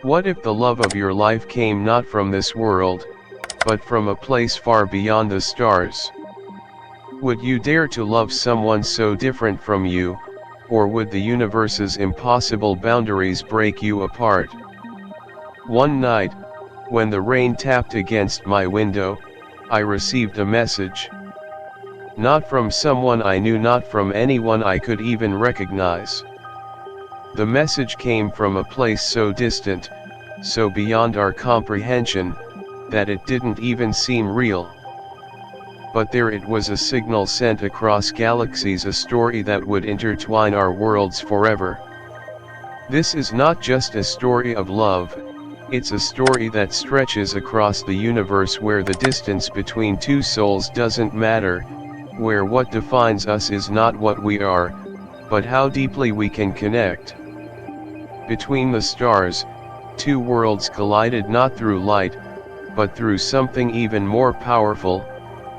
What if the love of your life came not from this world, but from a place far beyond the stars? Would you dare to love someone so different from you, or would the universe's impossible boundaries break you apart? One night, when the rain tapped against my window, I received a message. Not from someone I knew, not from anyone I could even recognize. The message came from a place so distant, so beyond our comprehension, that it didn't even seem real. But there it was, a signal sent across galaxies, a story that would intertwine our worlds forever. This is not just a story of love, it's a story that stretches across the universe, where the distance between two souls doesn't matter, where what defines us is not what we are, but how deeply we can connect. Between the stars, two worlds collided, not through light, but through something even more powerful,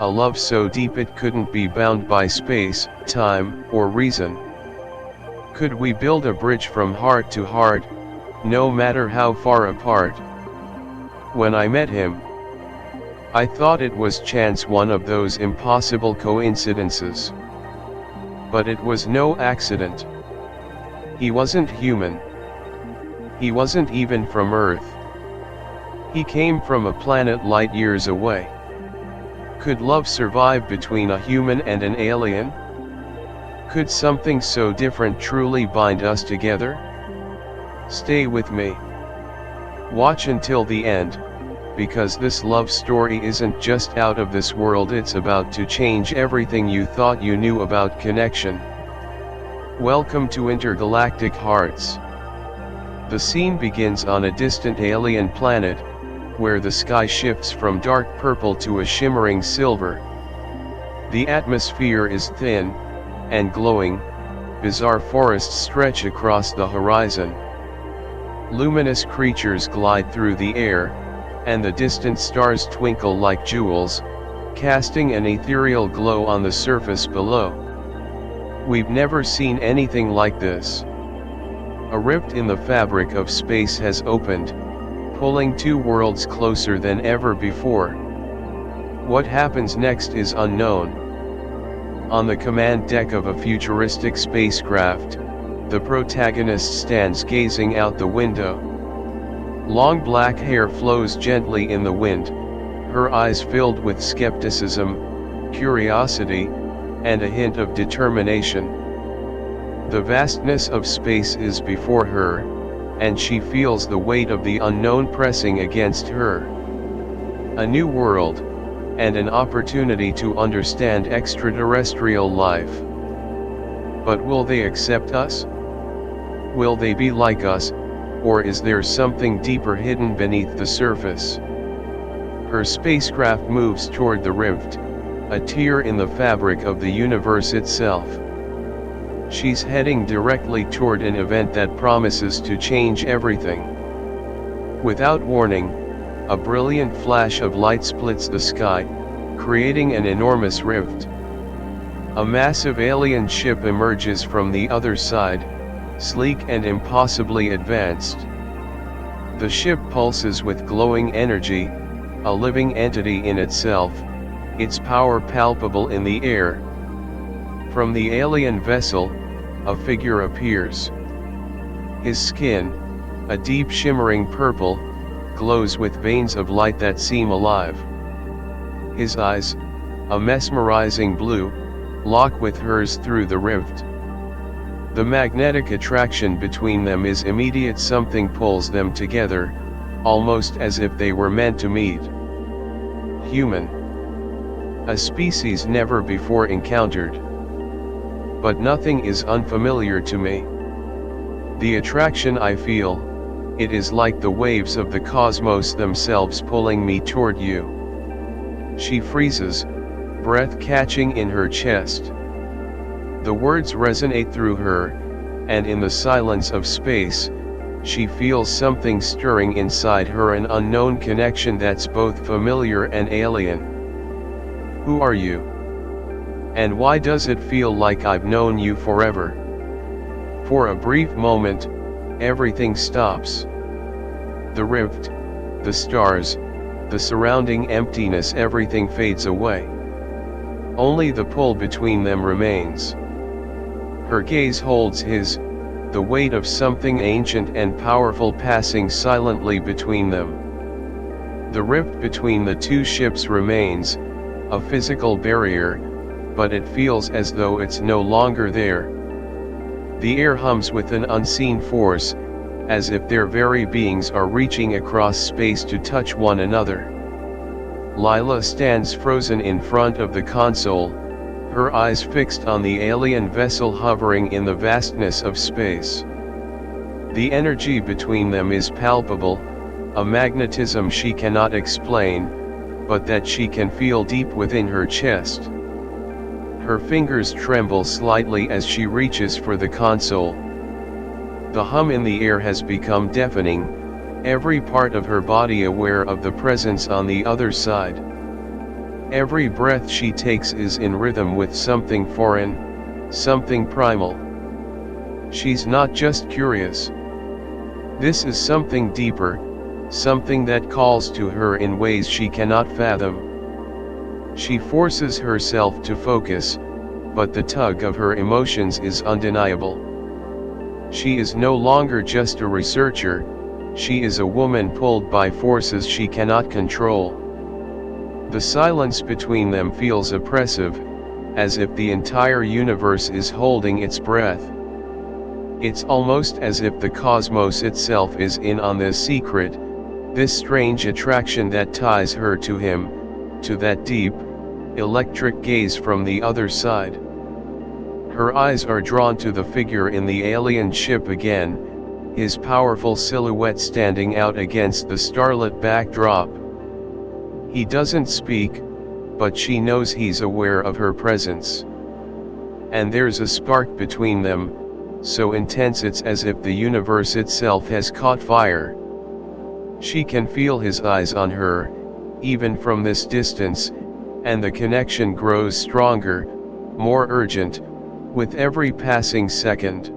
a love so deep it couldn't be bound by space, time, or reason. Could we build a bridge from heart to heart, no matter how far apart? When I met him, I thought it was chance, one of those impossible coincidences. But it was no accident. He wasn't human. He wasn't even from Earth. He came from a planet light years away. Could love survive between a human and an alien? Could something so different truly bind us together? Stay with me. Watch until the end, because this love story isn't just out of this world, it's about to change everything you thought you knew about connection. Welcome to Intergalactic Hearts. The scene begins on a distant alien planet, where the sky shifts from dark purple to a shimmering silver. The atmosphere is thin and glowing, bizarre forests stretch across the horizon. Luminous creatures glide through the air, and the distant stars twinkle like jewels, casting an ethereal glow on the surface below. We've never seen anything like this. A rift in the fabric of space has opened, pulling two worlds closer than ever before. What happens next is unknown. On the command deck of a futuristic spacecraft, the protagonist stands gazing out the window. Long black hair flows gently in the wind, her eyes filled with skepticism, curiosity, and a hint of determination. The vastness of space is before her, and she feels the weight of the unknown pressing against her. A new world, and an opportunity to understand extraterrestrial life. But will they accept us? Will they be like us, or is there something deeper hidden beneath the surface? Her spacecraft moves toward the rift, a tear in the fabric of the universe itself. She's heading directly toward an event that promises to change everything. Without warning, a brilliant flash of light splits the sky, creating an enormous rift. A massive alien ship emerges from the other side, sleek and impossibly advanced. The ship pulses with glowing energy, a living entity in itself, its power palpable in the air. From the alien vessel, a figure appears. His skin, a deep shimmering purple, glows with veins of light that seem alive. His eyes, a mesmerizing blue, lock with hers through the rift. The magnetic attraction between them is immediate, something pulls them together, almost as if they were meant to meet. Human. A species never before encountered. But nothing is unfamiliar to me. The attraction I feel, it is like the waves of the cosmos themselves pulling me toward you. She freezes, breath catching in her chest. The words resonate through her, and in the silence of space, she feels something stirring inside her, an unknown connection that's both familiar and alien. Who are you? And why does it feel like I've known you forever? For a brief moment, everything stops. The rift, the stars, the surrounding emptiness, everything fades away. Only the pull between them remains. Her gaze holds his, the weight of something ancient and powerful passing silently between them. The rift between the two ships remains, a physical barrier, but it feels as though it's no longer there. The air hums with an unseen force, as if their very beings are reaching across space to touch one another. Lila stands frozen in front of the console, her eyes fixed on the alien vessel hovering in the vastness of space. The energy between them is palpable, a magnetism she cannot explain, but that she can feel deep within her chest. Her fingers tremble slightly as she reaches for the console. The hum in the air has become deafening, every part of her body aware of the presence on the other side. Every breath she takes is in rhythm with something foreign, something primal. She's not just curious. This is something deeper, something that calls to her in ways she cannot fathom. She forces herself to focus, but the tug of her emotions is undeniable. She is no longer just a researcher, she is a woman pulled by forces she cannot control. The silence between them feels oppressive, as if the entire universe is holding its breath. It's almost as if the cosmos itself is in on this secret, this strange attraction that ties her to him, to that deep, electric gaze from the other side. Her eyes are drawn to the figure in the alien ship again, his powerful silhouette standing out against the starlit backdrop. He doesn't speak, but she knows he's aware of her presence. And there's a spark between them, so intense it's as if the universe itself has caught fire. She can feel his eyes on her, even from this distance, and the connection grows stronger, more urgent, with every passing second.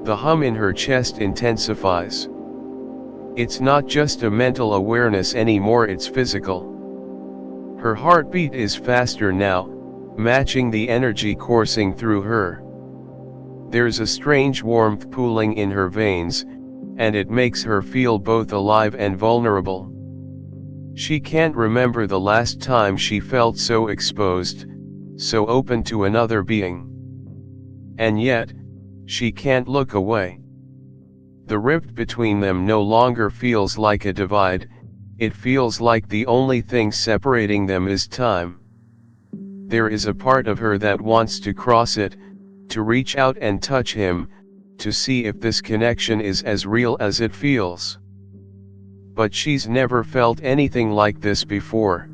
The hum in her chest intensifies. It's not just a mental awareness anymore, it's physical. Her heartbeat is faster now, matching the energy coursing through her. There's a strange warmth pooling in her veins, and it makes her feel both alive and vulnerable. She can't remember the last time she felt so exposed, so open to another being. And yet, she can't look away. The rift between them no longer feels like a divide, it feels like the only thing separating them is time. There is a part of her that wants to cross it, to reach out and touch him, to see if this connection is as real as it feels. But she's never felt anything like this before.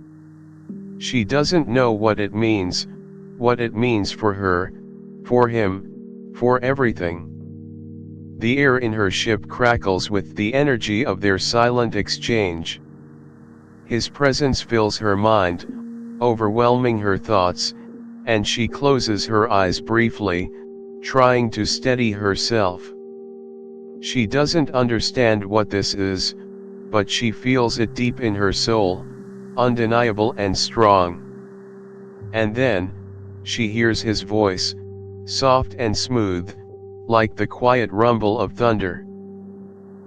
She doesn't know what it means for her, for him, for everything. The air in her ship crackles with the energy of their silent exchange. His presence fills her mind, overwhelming her thoughts, and she closes her eyes briefly, trying to steady herself. She doesn't understand what this is, but she feels it deep in her soul, undeniable and strong. And then, she hears his voice, soft and smooth, like the quiet rumble of thunder.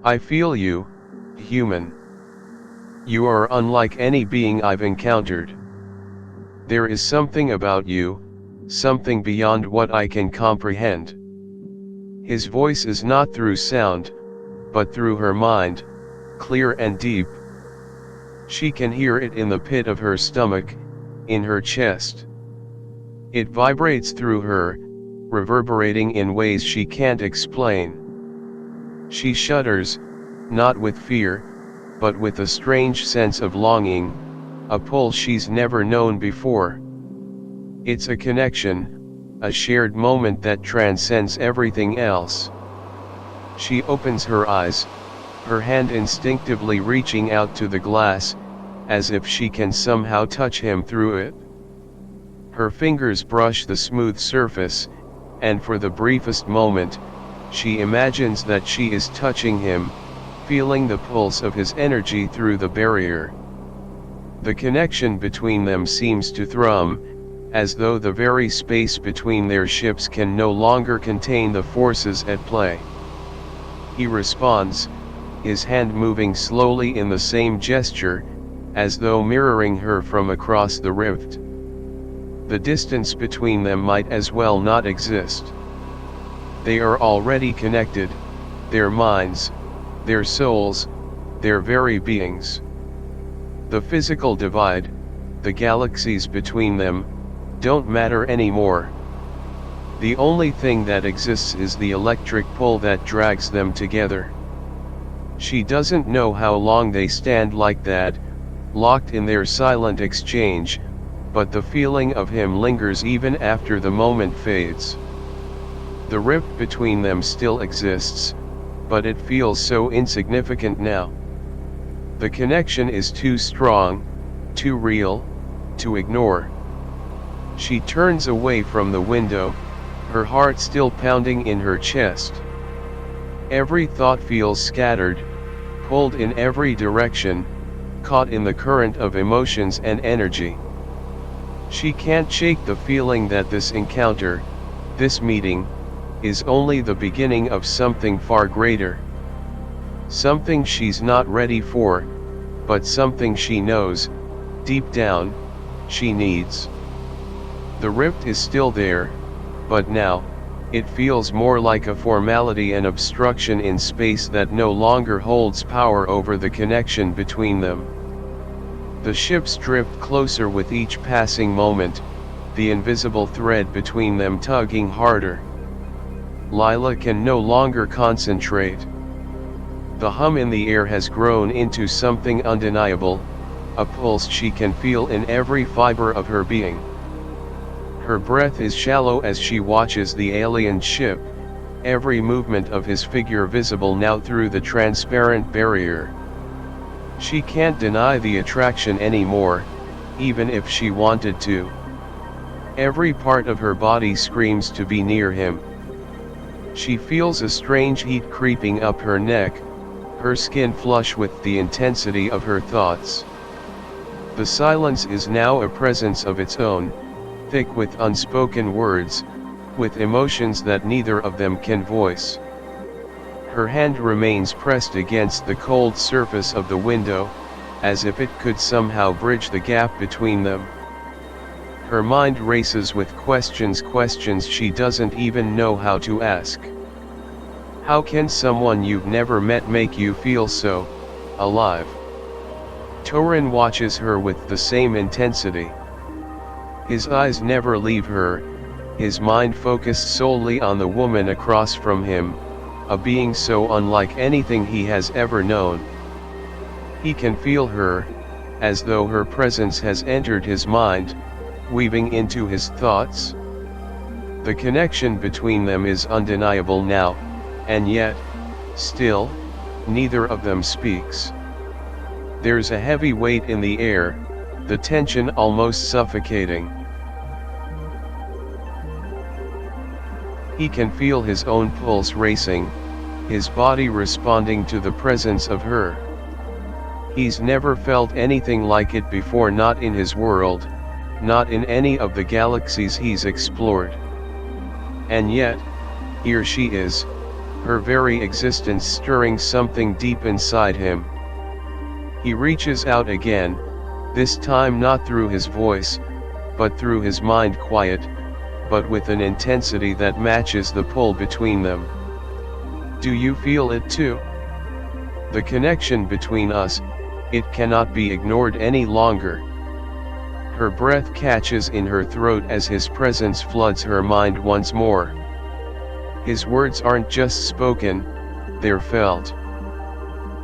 I feel you, human. You are unlike any being I've encountered. There is something about you, something beyond what I can comprehend. His voice is not through sound, but through her mind, clear and deep. She can hear it in the pit of her stomach, in her chest. It vibrates through her, reverberating in ways she can't explain. She shudders, not with fear, but with a strange sense of longing, a pull she's never known before. It's a connection, a shared moment that transcends everything else. She opens her eyes, her hand instinctively reaching out to the glass, as if she can somehow touch him through it. Her fingers brush the smooth surface, and for the briefest moment, she imagines that she is touching him, feeling the pulse of his energy through the barrier. The connection between them seems to thrum, as though the very space between their ships can no longer contain the forces at play. He responds, his hand moving slowly in the same gesture, as though mirroring her from across the rift. The distance between them might as well not exist. They are already connected, their minds, their souls, their very beings. The physical divide, the galaxies between them, don't matter anymore. The only thing that exists is the electric pull that drags them together. She doesn't know how long they stand like that, locked in their silent exchange, but the feeling of him lingers even after the moment fades. The rift between them still exists, but it feels so insignificant now. The connection is too strong, too real, to ignore. She turns away from the window, her heart still pounding in her chest. Every thought feels scattered, pulled in every direction, caught in the current of emotions and energy. She can't shake the feeling that this encounter, this meeting, is only the beginning of something far greater. Something she's not ready for, but something she knows, deep down, she needs. The rift is still there, but now, it feels more like a formality and obstruction in space that no longer holds power over the connection between them. The ships drift closer with each passing moment, the invisible thread between them tugging harder. Lila can no longer concentrate. The hum in the air has grown into something undeniable, a pulse she can feel in every fiber of her being. Her breath is shallow as she watches the alien ship, every movement of his figure visible now through the transparent barrier. She can't deny the attraction anymore, even if she wanted to. Every part of her body screams to be near him. She feels a strange heat creeping up her neck, her skin flush with the intensity of her thoughts. The silence is now a presence of its own, thick with unspoken words, with emotions that neither of them can voice. Her hand remains pressed against the cold surface of the window, as if it could somehow bridge the gap between them. Her mind races with questions she doesn't even know how to ask. How can someone you've never met make you feel so alive? Torin watches her with the same intensity. His eyes never leave her, his mind focused solely on the woman across from him, a being so unlike anything he has ever known. He can feel her, as though her presence has entered his mind, weaving into his thoughts. The connection between them is undeniable now, and yet, still, neither of them speaks. There's a heavy weight in the air, the tension almost suffocating. He can feel his own pulse racing, his body responding to the presence of her. He's never felt anything like it before, not in his world, not in any of the galaxies he's explored. And yet, here she is, her very existence stirring something deep inside him. He reaches out again, this time not through his voice, but through his mind, quiet, but with an intensity that matches the pull between them. Do you feel it too? The connection between us, it cannot be ignored any longer. Her breath catches in her throat as his presence floods her mind once more. His words aren't just spoken, they're felt.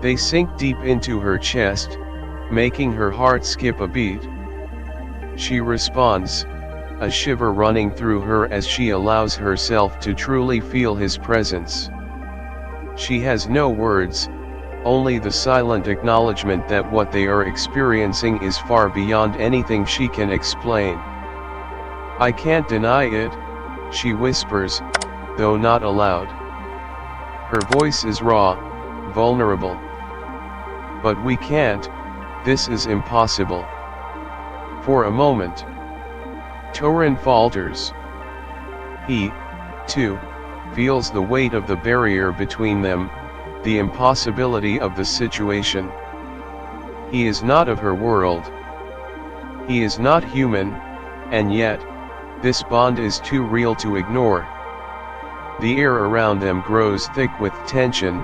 They sink deep into her chest, making her heart skip a beat. She responds, a shiver running through her as she allows herself to truly feel his presence. She has no words, only the silent acknowledgement that what they are experiencing is far beyond anything she can explain. I can't deny it, she whispers, though not aloud. Her voice is raw, vulnerable. But we can't, this is impossible. For a moment, Torin falters. He, too, feels the weight of the barrier between them, the impossibility of the situation. He is not of her world. He is not human, and yet, this bond is too real to ignore. The air around them grows thick with tension,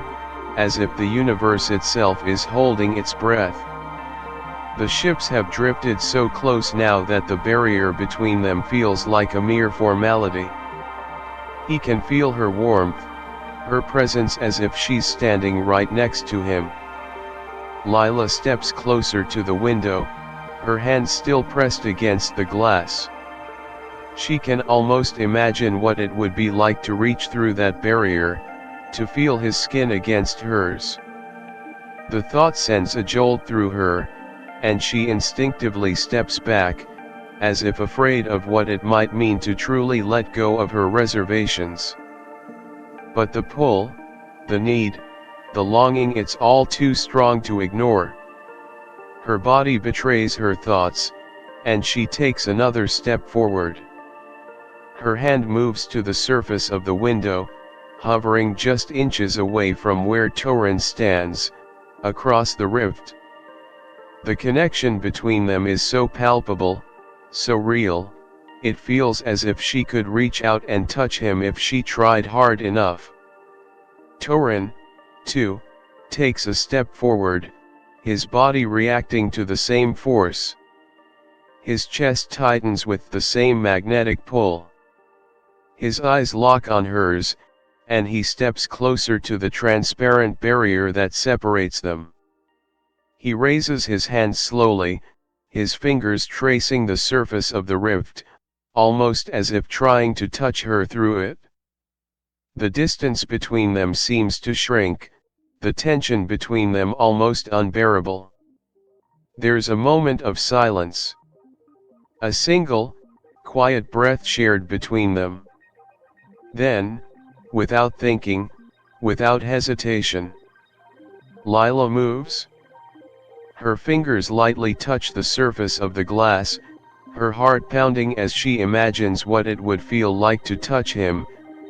as if the universe itself is holding its breath. The ships have drifted so close now that the barrier between them feels like a mere formality. He can feel her warmth, her presence as if she's standing right next to him. Lila steps closer to the window, her hand still pressed against the glass. She can almost imagine what it would be like to reach through that barrier, to feel his skin against hers. The thought sends a jolt through her, and she instinctively steps back, as if afraid of what it might mean to truly let go of her reservations. But the pull, the need, the longing, it's all too strong to ignore. Her body betrays her thoughts, and she takes another step forward. Her hand moves to the surface of the window, hovering just inches away from where Torin stands, across the rift. The connection between them is so palpable, so real, it feels as if she could reach out and touch him if she tried hard enough. Torin, too, takes a step forward, his body reacting to the same force. His chest tightens with the same magnetic pull. His eyes lock on hers, and he steps closer to the transparent barrier that separates them. He raises his hand slowly, his fingers tracing the surface of the rift, almost as if trying to touch her through it. The distance between them seems to shrink, the tension between them almost unbearable. There's a moment of silence. A single, quiet breath shared between them. Then, without thinking, without hesitation, Lila moves. Her fingers lightly touch the surface of the glass, her heart pounding as she imagines what it would feel like to touch him,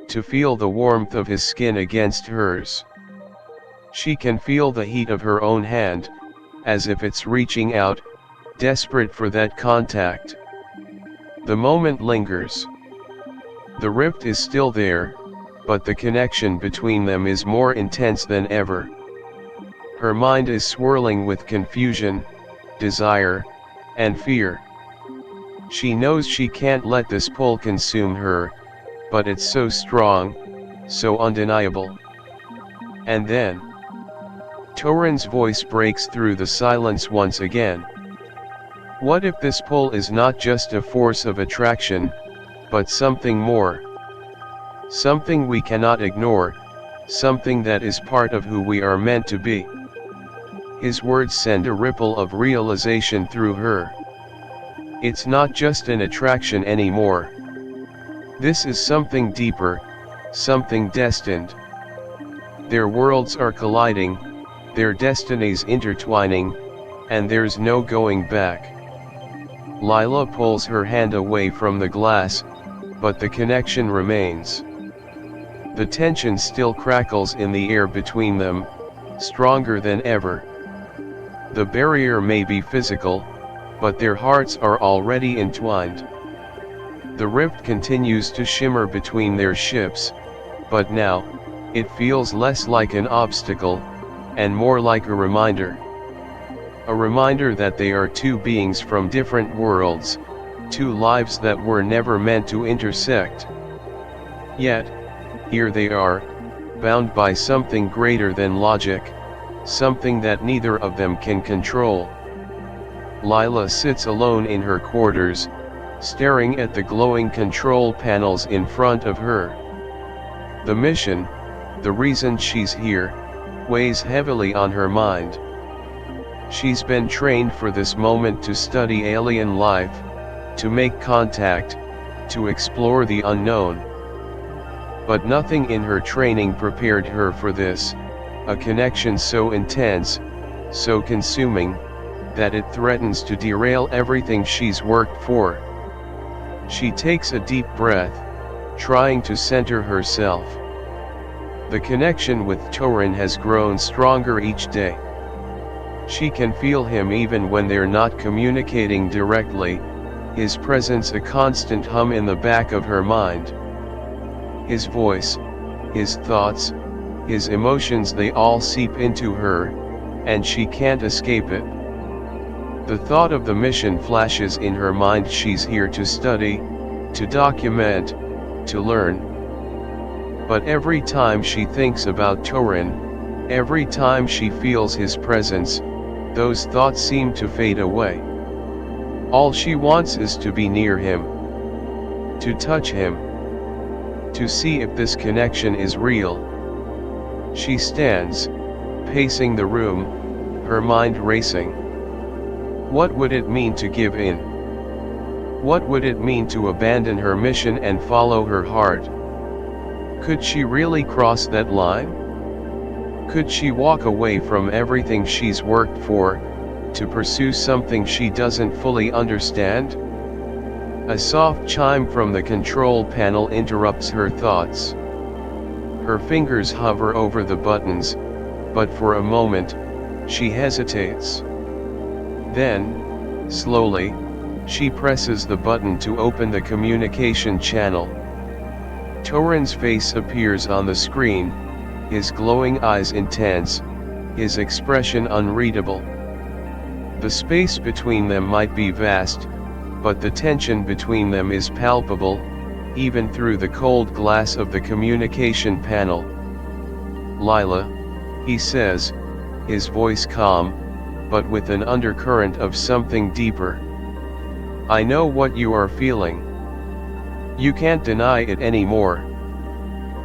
to feel the warmth of his skin against hers. She can feel the heat of her own hand, as if it's reaching out, desperate for that contact. The moment lingers. The rift is still there, but the connection between them is more intense than ever. Her mind is swirling with confusion, desire, and fear. She knows she can't let this pull consume her, but it's so strong, so undeniable. And then, Torin's voice breaks through the silence once again. What if this pull is not just a force of attraction, but something more? Something we cannot ignore, something that is part of who we are meant to be. His words send a ripple of realization through her. It's not just an attraction anymore. This is something deeper, something destined. Their worlds are colliding, their destinies intertwining, and there's no going back. Lila pulls her hand away from the glass, but the connection remains. The tension still crackles in the air between them, stronger than ever. The barrier may be physical, but their hearts are already entwined. The rift continues to shimmer between their ships, but now, it feels less like an obstacle, and more like a reminder. A reminder that they are two beings from different worlds, two lives that were never meant to intersect. Yet, here they are, bound by something greater than logic, something that neither of them can control. Lila sits alone in her quarters, staring at the glowing control panels in front of her. The mission, the reason she's here, weighs heavily on her mind. She's been trained for this moment to study alien life, to make contact, to explore the unknown. But nothing in her training prepared her for this, a connection so intense, so consuming, that it threatens to derail everything she's worked for. She takes a deep breath, trying to center herself. The connection with Torin has grown stronger each day. She can feel him even when they're not communicating directly, his presence a constant hum in the back of her mind. His voice, his thoughts, his emotions, they all seep into her, and she can't escape it. The thought of the mission flashes in her mind. She's here to study, to document, to learn. But every time she thinks about Torin, every time she feels his presence, those thoughts seem to fade away. All she wants is to be near him, to touch him, to see if this connection is real. She stands, pacing the room, her mind racing. What would it mean to give in? What would it mean to abandon her mission and follow her heart? Could she really cross that line? Could she walk away from everything she's worked for, to pursue something she doesn't fully understand? A soft chime from the control panel interrupts her thoughts. Her fingers hover over the buttons, but for a moment, she hesitates. Then, slowly, she presses the button to open the communication channel. Torin's face appears on the screen, his glowing eyes intense, his expression unreadable. The space between them might be vast, but the tension between them is palpable, even through the cold glass of the communication panel. "Lila," he says, his voice calm, but with an undercurrent of something deeper. "I know what you are feeling. You can't deny it anymore.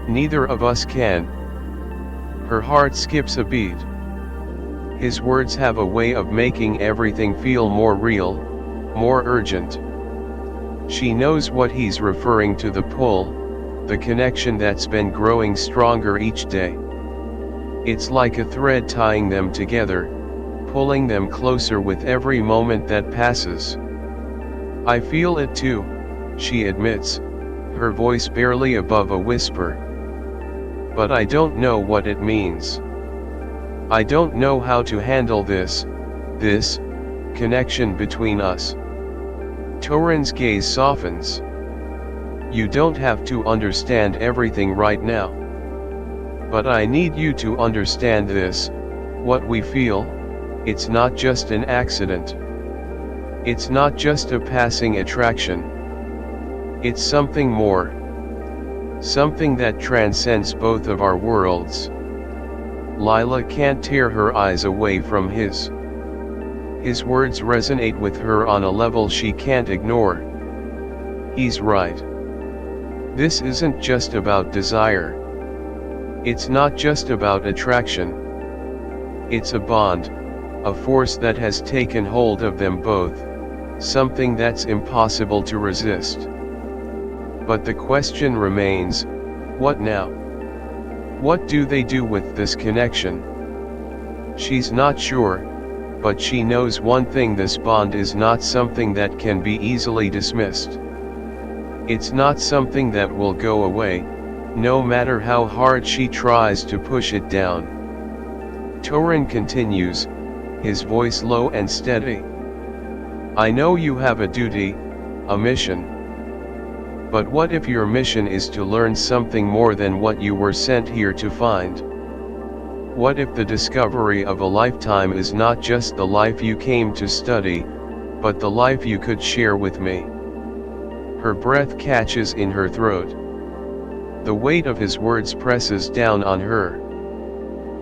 Neither of us can." Her heart skips a beat. His words have a way of making everything feel more real, more urgent. She knows what he's referring to, the pull, the connection that's been growing stronger each day. It's like a thread tying them together, pulling them closer with every moment that passes. "I feel it too," she admits, her voice barely above a whisper. "But I don't know what it means. I don't know how to handle this connection between us." Torin's gaze softens. "You don't have to understand everything right now. But I need you to understand this, what we feel, it's not just an accident. It's not just a passing attraction. It's something more. Something that transcends both of our worlds." Lila can't tear her eyes away from his. His words resonate with her on a level she can't ignore. He's right. This isn't just about desire. It's not just about attraction. It's a bond, a force that has taken hold of them both, something that's impossible to resist. But the question remains, what now? What do they do with this connection? She's not sure, but she knows one thing: this bond is not something that can be easily dismissed. It's not something that will go away, no matter how hard she tries to push it down. Torin continues, his voice low and steady. "I know you have a duty, a mission. But what if your mission is to learn something more than what you were sent here to find? What if the discovery of a lifetime is not just the life you came to study, but the life you could share with me?" Her breath catches in her throat. The weight of his words presses down on her.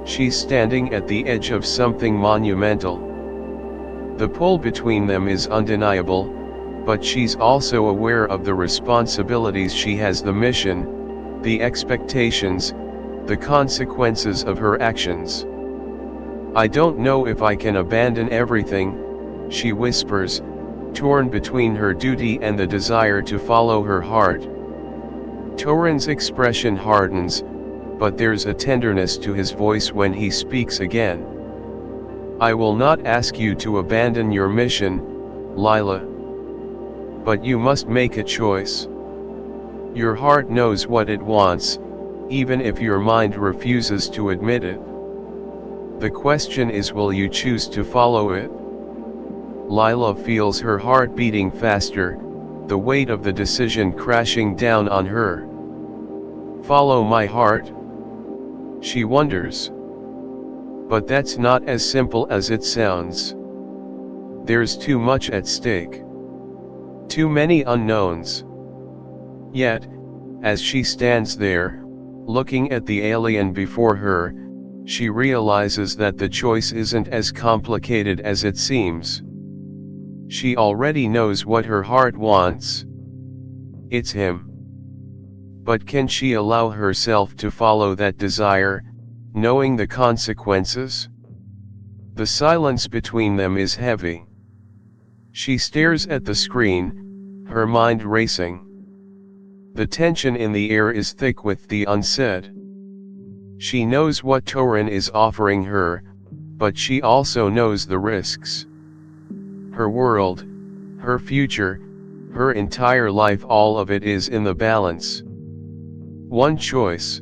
She's standing at the edge of something monumental. The pull between them is undeniable, but she's also aware of the responsibilities she has, the mission, the expectations, the consequences of her actions. "I don't know if I can abandon everything," she whispers, torn between her duty and the desire to follow her heart. Torin's expression hardens, but there's a tenderness to his voice when he speaks again. I will not ask you to abandon your mission, Lila. But you must make a choice. Your heart knows what it wants, even if your mind refuses to admit it. The question is, will you choose to follow it? Lila feels her heart beating faster, the weight of the decision crashing down on her. Follow my heart? She wonders. But that's not as simple as it sounds. There's too much at stake. Too many unknowns. Yet, as she stands there, looking at the alien before her, she realizes that the choice isn't as complicated as it seems. She already knows what her heart wants. It's him. But can she allow herself to follow that desire, knowing the consequences? The silence between them is heavy. She stares at the screen, her mind racing. The tension in the air is thick with the unsaid. She knows what Torin is offering her, but she also knows the risks. Her world, her future, her entire life, all of it is in the balance. One choice.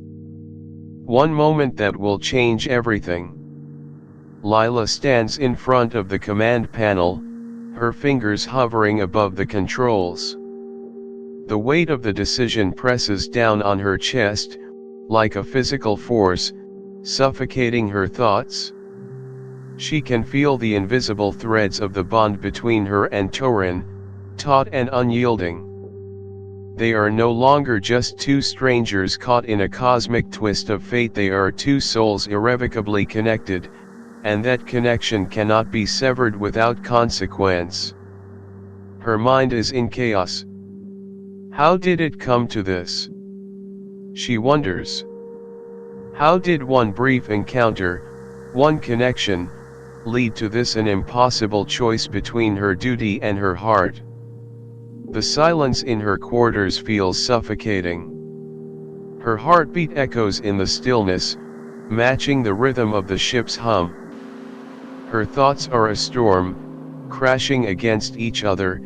One moment that will change everything. Lila stands in front of the command panel, her fingers hovering above the controls. The weight of the decision presses down on her chest, like a physical force, suffocating her thoughts. She can feel the invisible threads of the bond between her and Torin, taut and unyielding. They are no longer just two strangers caught in a cosmic twist of fate, they are two souls irrevocably connected, and that connection cannot be severed without consequence. Her mind is in chaos. How did it come to this? She wonders. How did one brief encounter, one connection, lead to this, an impossible choice between her duty and her heart? The silence in her quarters feels suffocating. Her heartbeat echoes in the stillness, matching the rhythm of the ship's hum. Her thoughts are a storm, crashing against each other,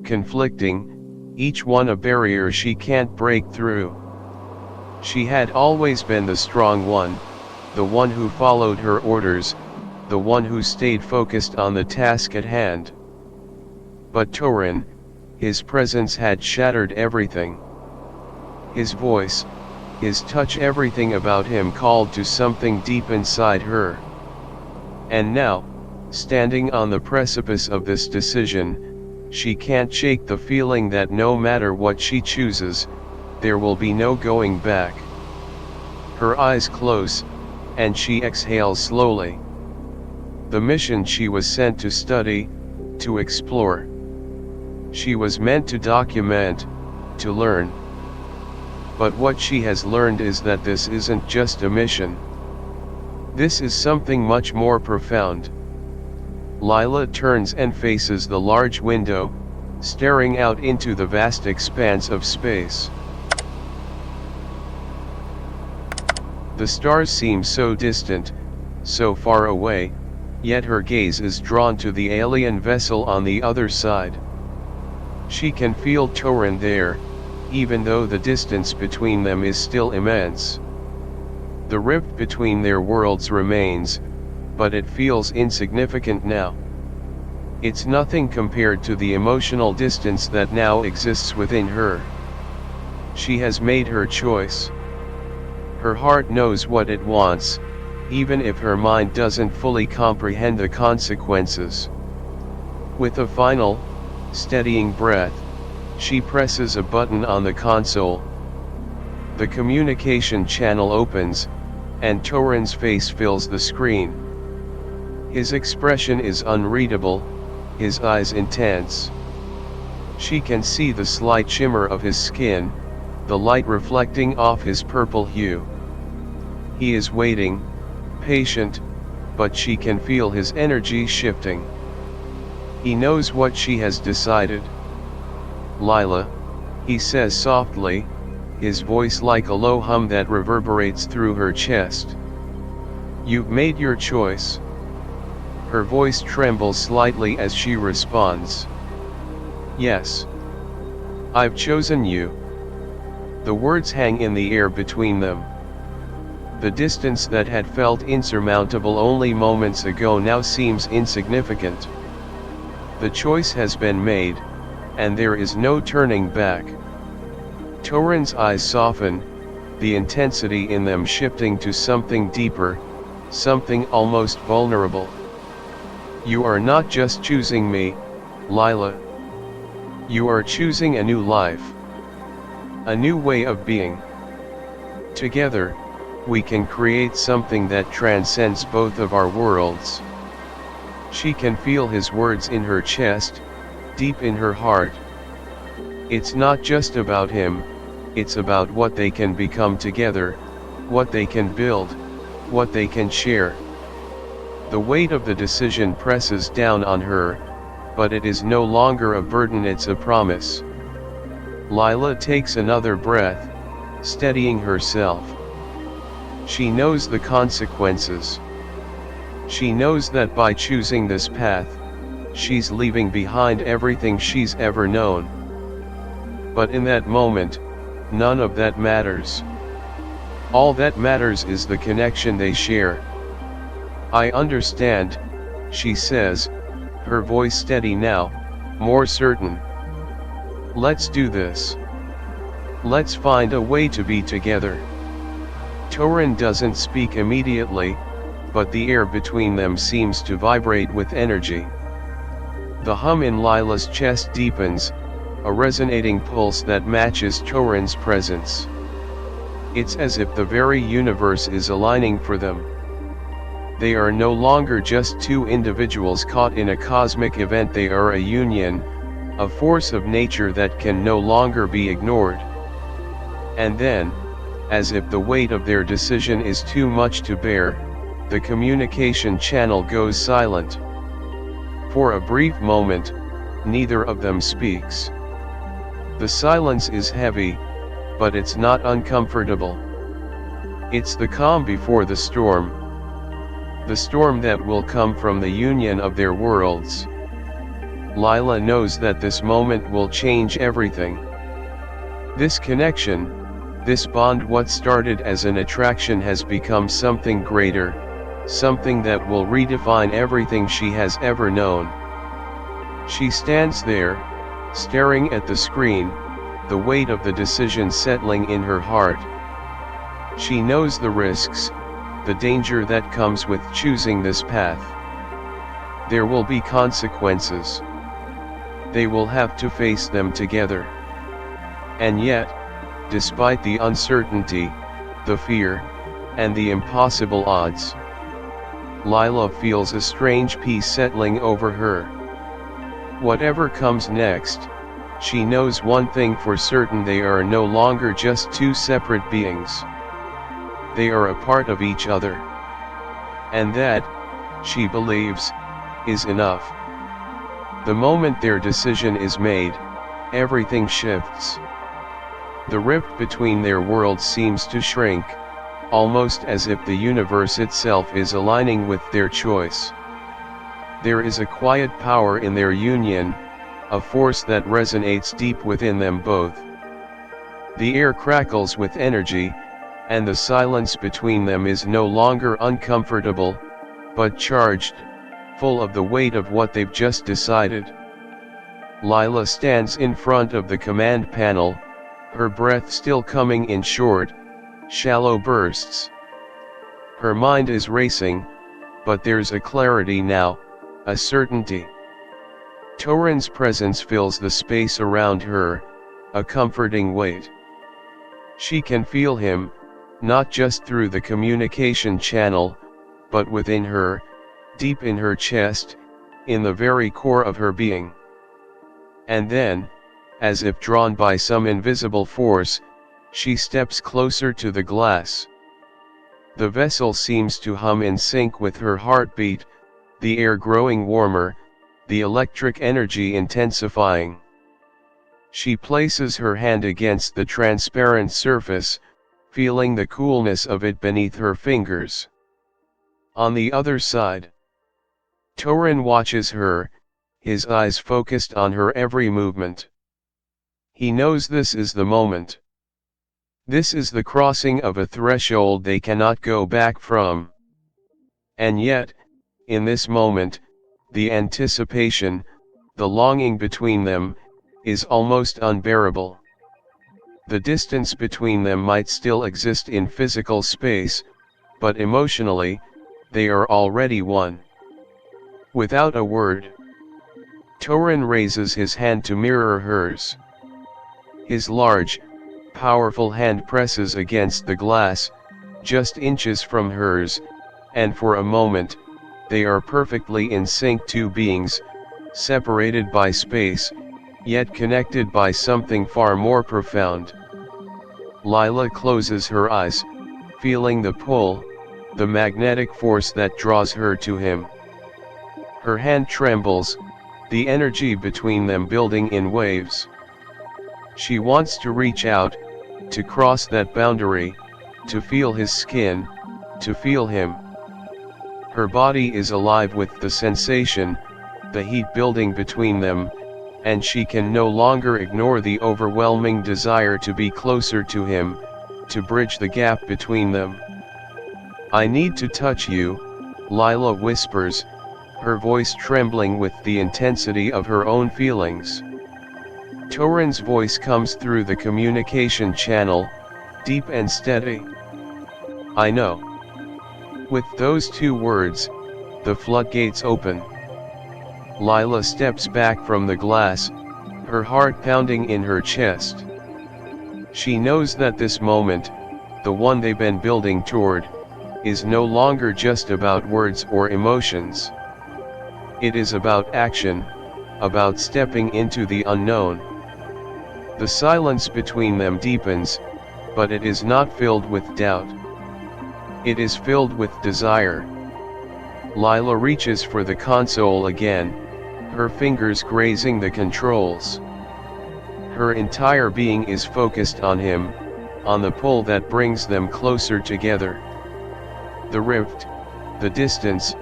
conflicting, each one a barrier she can't break through. She had always been the strong one, the one who followed her orders, the one who stayed focused on the task at hand. But Torin, his presence had shattered everything. His voice, his touch, everything about him called to something deep inside her. And now, standing on the precipice of this decision, she can't shake the feeling that no matter what she chooses, there will be no going back. Her eyes close, and she exhales slowly. The mission she was sent to study, to explore. She was meant to document, to learn. But what she has learned is that this isn't just a mission. This is something much more profound. Lila turns and faces the large window, staring out into the vast expanse of space. The stars seem so distant, so far away, yet her gaze is drawn to the alien vessel on the other side. She can feel Torin there, even though the distance between them is still immense. The rift between their worlds remains, but it feels insignificant now. It's nothing compared to the emotional distance that now exists within her. She has made her choice. Her heart knows what it wants, even if her mind doesn't fully comprehend the consequences. With a final, steadying breath, she presses a button on the console. The communication channel opens, and Torin's face fills the screen. His expression is unreadable, his eyes intense. She can see the slight shimmer of his skin, the light reflecting off his purple hue. He is waiting, patient, but she can feel his energy shifting. He knows what she has decided. Lila, he says softly, his voice like a low hum that reverberates through her chest. You've made your choice. Her voice trembles slightly as she responds. Yes. I've chosen you. The words hang in the air between them. The distance that had felt insurmountable only moments ago now seems insignificant. The choice has been made, and there is no turning back. Torin's eyes soften, the intensity in them shifting to something deeper, something almost vulnerable. You are not just choosing me, Lila. You are choosing a new life. A new way of being. Together, we can create something that transcends both of our worlds. She can feel his words in her chest, deep in her heart. It's not just about him, it's about what they can become together, what they can build, what they can share. The weight of the decision presses down on her, but it is no longer a burden, it's a promise. Lila takes another breath, steadying herself. She knows the consequences. She knows that by choosing this path, she's leaving behind everything she's ever known. But in that moment, none of that matters. All that matters is the connection they share. I understand, she says, her voice steady now, more certain. Let's do this. Let's find a way to be together. Torin doesn't speak immediately, but the air between them seems to vibrate with energy. The hum in Lila's chest deepens, a resonating pulse that matches Torin's presence. It's as if the very universe is aligning for them. They are no longer just two individuals caught in a cosmic event, they are a union, a force of nature that can no longer be ignored. And then, as if the weight of their decision is too much to bear, the communication channel goes silent. For a brief moment, neither of them speaks. The silence is heavy, but it's not uncomfortable. It's the calm before the storm. The storm that will come from the union of their worlds. Lila knows that this moment will change everything. This connection, this bond, what started as an attraction has become something greater, something that will redefine everything she has ever known. She stands there, staring at the screen, the weight of the decision settling in her heart. She knows the risks, the danger that comes with choosing this path. There will be consequences. They will have to face them together. And yet, despite the uncertainty, the fear, and the impossible odds, Lila feels a strange peace settling over her. Whatever comes next, she knows one thing for certain: they are no longer just two separate beings. They are a part of each other. And that, she believes, is enough. The moment their decision is made, everything shifts. The rift between their worlds seems to shrink, almost as if the universe itself is aligning with their choice. There is a quiet power in their union, a force that resonates deep within them both. The air crackles with energy, and the silence between them is no longer uncomfortable, but charged, full of the weight of what they've just decided. Lila stands in front of the command panel, her breath still coming in short, shallow bursts. Her mind is racing, but there's a clarity now, a certainty. Torin's presence fills the space around her, a comforting weight. She can feel him, not just through the communication channel, but within her, deep in her chest, in the very core of her being. And then, as if drawn by some invisible force, she steps closer to the glass. The vessel seems to hum in sync with her heartbeat, the air growing warmer, the electric energy intensifying. She places her hand against the transparent surface, feeling the coolness of it beneath her fingers. On the other side, Torin watches her, his eyes focused on her every movement. He knows this is the moment. This is the crossing of a threshold they cannot go back from. And yet, in this moment, the anticipation, the longing between them, is almost unbearable. The distance between them might still exist in physical space, but emotionally, they are already one. Without a word, Torin raises his hand to mirror hers. His large, powerful hand presses against the glass, just inches from hers, and for a moment, they are perfectly in sync, two beings, separated by space, yet connected by something far more profound. Lila closes her eyes, feeling the pull, the magnetic force that draws her to him. Her hand trembles, the energy between them building in waves. She wants to reach out, to cross that boundary, to feel his skin, to feel him. Her body is alive with the sensation, the heat building between them, and she can no longer ignore the overwhelming desire to be closer to him, to bridge the gap between them. "I need to touch you," Lila whispers, her voice trembling with the intensity of her own feelings. Torin's voice comes through the communication channel, deep and steady. "I know." With those two words, the floodgates open. Lila steps back from the glass, her heart pounding in her chest. She knows that this moment, the one they've been building toward, is no longer just about words or emotions. It is about action, about stepping into the unknown. The silence between them deepens, but it is not filled with doubt. It is filled with desire. Lila reaches for the console again, her fingers grazing the controls. Her entire being is focused on him, on the pull that brings them closer together. The rift, the distance,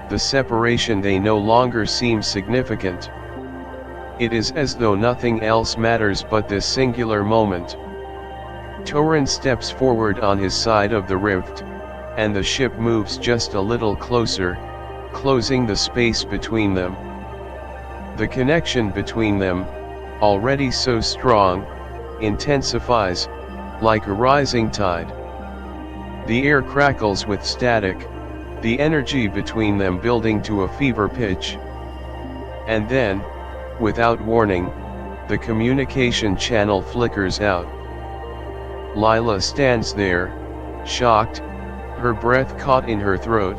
the separation, they no longer seem significant. It is as though nothing else matters but this singular moment. Torin steps forward on his side of the rift, and the ship moves just a little closer, closing the space between them. The connection between them, already so strong, intensifies, like a rising tide. The air crackles with static, the energy between them building to a fever pitch. And then, without warning, the communication channel flickers out. Lila stands there, shocked, her breath caught in her throat.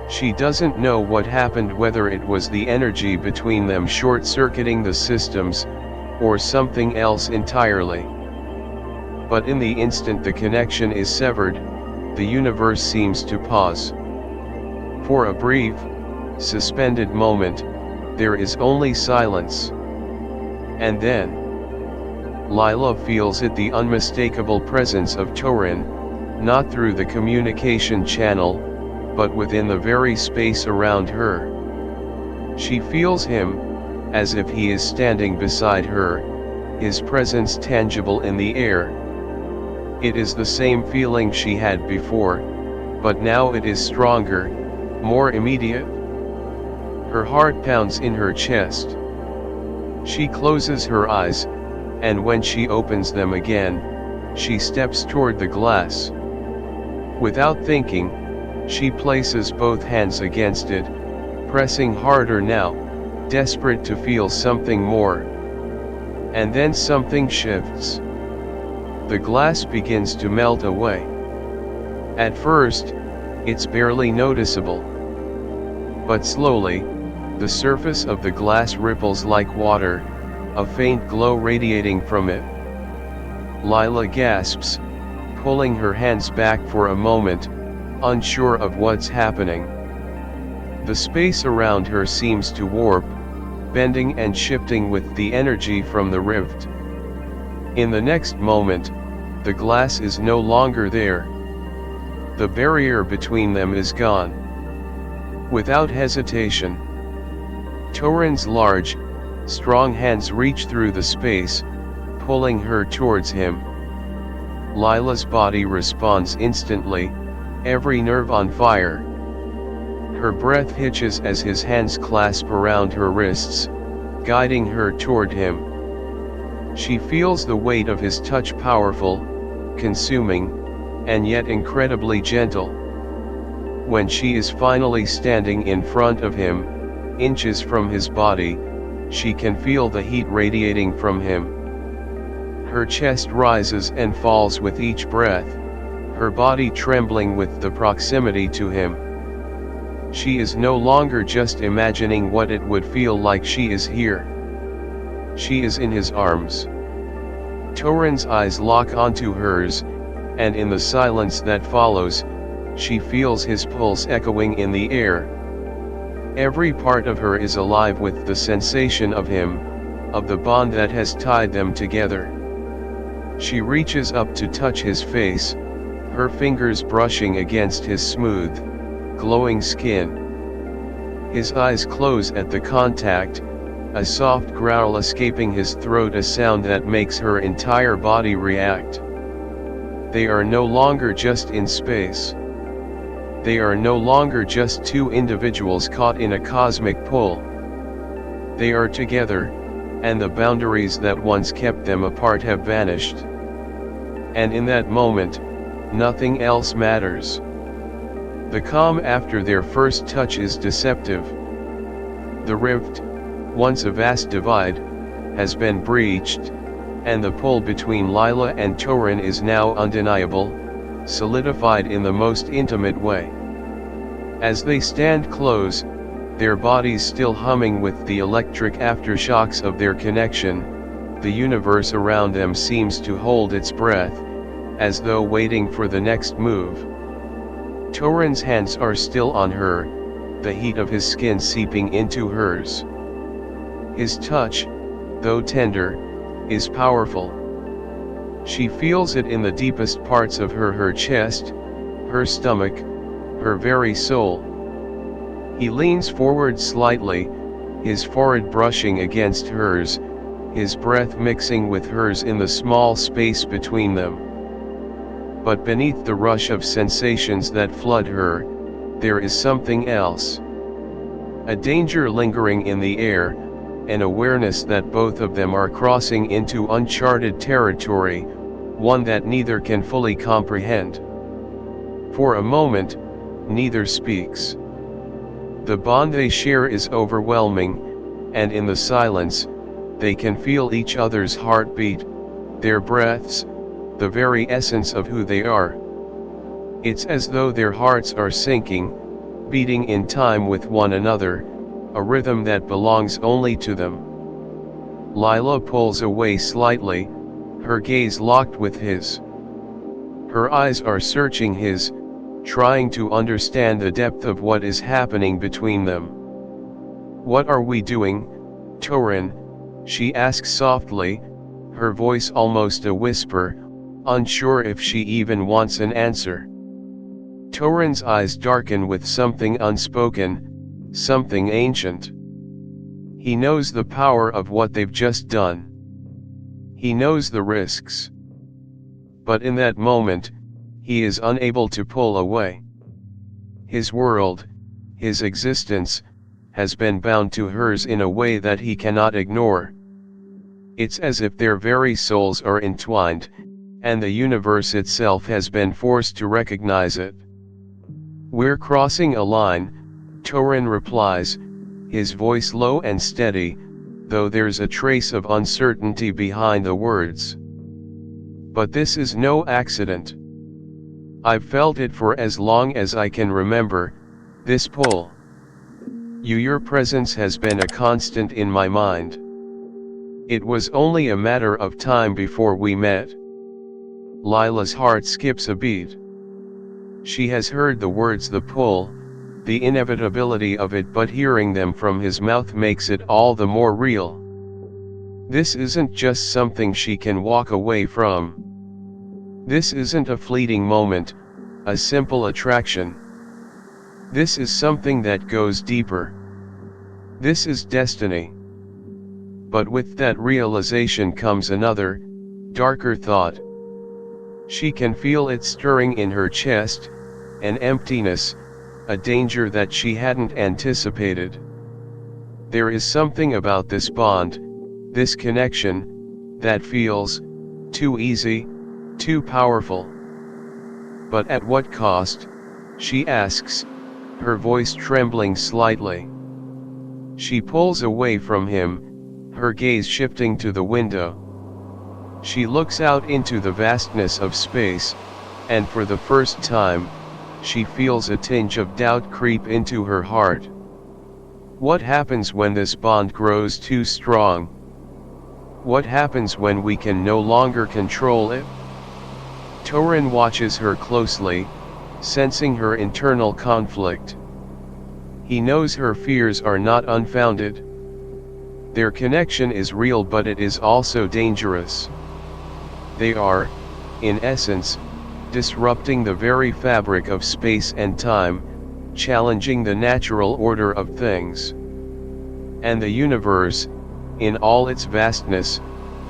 She doesn't know what happened, whether it was the energy between them short-circuiting the systems, or something else entirely. But in the instant the connection is severed, the universe seems to pause. For a brief, suspended moment, there is only silence. And then, Lila feels it, the unmistakable presence of Torin, not through the communication channel, but within the very space around her. She feels him, as if he is standing beside her, his presence tangible in the air. It is the same feeling she had before, but now it is stronger, more immediate. Her heart pounds in her chest. She closes her eyes, and when she opens them again, she steps toward the glass. Without thinking, she places both hands against it, pressing harder now, desperate to feel something more. And then something shifts. The glass begins to melt away. At first, it's barely noticeable. But slowly, the surface of the glass ripples like water, a faint glow radiating from it. Lila gasps, pulling her hands back for a moment, unsure of what's happening. The space around her seems to warp, bending and shifting with the energy from the rift. In the next moment, the glass is no longer there. The barrier between them is gone. Without hesitation, Torin's large, strong hands reach through the space, pulling her towards him. Lila's body responds instantly, every nerve on fire. Her breath hitches as his hands clasp around her wrists, guiding her toward him. She feels the weight of his touch, powerful, consuming, and yet incredibly gentle. When she is finally standing in front of him, inches from his body, she can feel the heat radiating from him. Her chest rises and falls with each breath, her body trembling with the proximity to him. She is no longer just imagining what it would feel like. She is here. She is in his arms. Torin's eyes lock onto hers, and in the silence that follows, she feels his pulse echoing in the air. Every part of her is alive with the sensation of him, of the bond that has tied them together. She reaches up to touch his face, her fingers brushing against his smooth, glowing skin. His eyes close at the contact, a soft growl escaping his throat, a sound that makes her entire body react. They are no longer just in space. They are no longer just two individuals caught in a cosmic pull. They are together, and the boundaries that once kept them apart have vanished. And in that moment, nothing else matters. The calm after their first touch is deceptive. The rift, once a vast divide, has been breached, and the pull between Lila and Torin is now undeniable, solidified in the most intimate way. As they stand close, their bodies still humming with the electric aftershocks of their connection, the universe around them seems to hold its breath, as though waiting for the next move. Torin's hands are still on her, the heat of his skin seeping into hers. His touch, though tender, is powerful. She feels it in the deepest parts of her chest, her stomach, her very soul. He leans forward slightly, his forehead brushing against hers, his breath mixing with hers in the small space between them. But beneath the rush of sensations that flood her, there is something else. A danger lingering in the air, an awareness that both of them are crossing into uncharted territory, one that neither can fully comprehend. For a moment, neither speaks. The bond they share is overwhelming, and in the silence, they can feel each other's heartbeat, their breaths, the very essence of who they are. It's as though their hearts are syncing, beating in time with one another, a rhythm that belongs only to them. Lila pulls away slightly, her gaze locked with his. Her eyes are searching his, trying to understand the depth of what is happening between them. "What are we doing, Torin?" she asks softly, her voice almost a whisper, unsure if she even wants an answer. Torin's eyes darken with something unspoken, something ancient. He knows the power of what they've just done. He knows the risks. But in that moment, he is unable to pull away. His world, his existence, has been bound to hers in a way that he cannot ignore. It's as if their very souls are entwined, and the universe itself has been forced to recognize it. "We're crossing a line," Torin replies, his voice low and steady, though there's a trace of uncertainty behind the words. "But this is no accident. I've felt it for as long as I can remember, this pull. Your presence has been a constant in my mind. It was only a matter of time before we met." Lila's heart skips a beat. She has heard the words, the pull, the inevitability of it, but hearing them from his mouth makes it all the more real. This isn't just something she can walk away from. This isn't a fleeting moment, a simple attraction. This is something that goes deeper. This is destiny. But with that realization comes another, darker thought. She can feel it stirring in her chest, an emptiness, a danger that she hadn't anticipated. There is something about this bond, this connection, that feels too easy, too powerful. But at what cost, she asks, her voice trembling slightly. She pulls away from him, her gaze shifting to the window. She looks out into the vastness of space, and for the first time, she feels a tinge of doubt creep into her heart. What happens when this bond grows too strong? What happens when we can no longer control it? Torin watches her closely, sensing her internal conflict. He knows her fears are not unfounded. Their connection is real, but it is also dangerous. They are, in essence, disrupting the very fabric of space and time, challenging the natural order of things. And the universe, in all its vastness,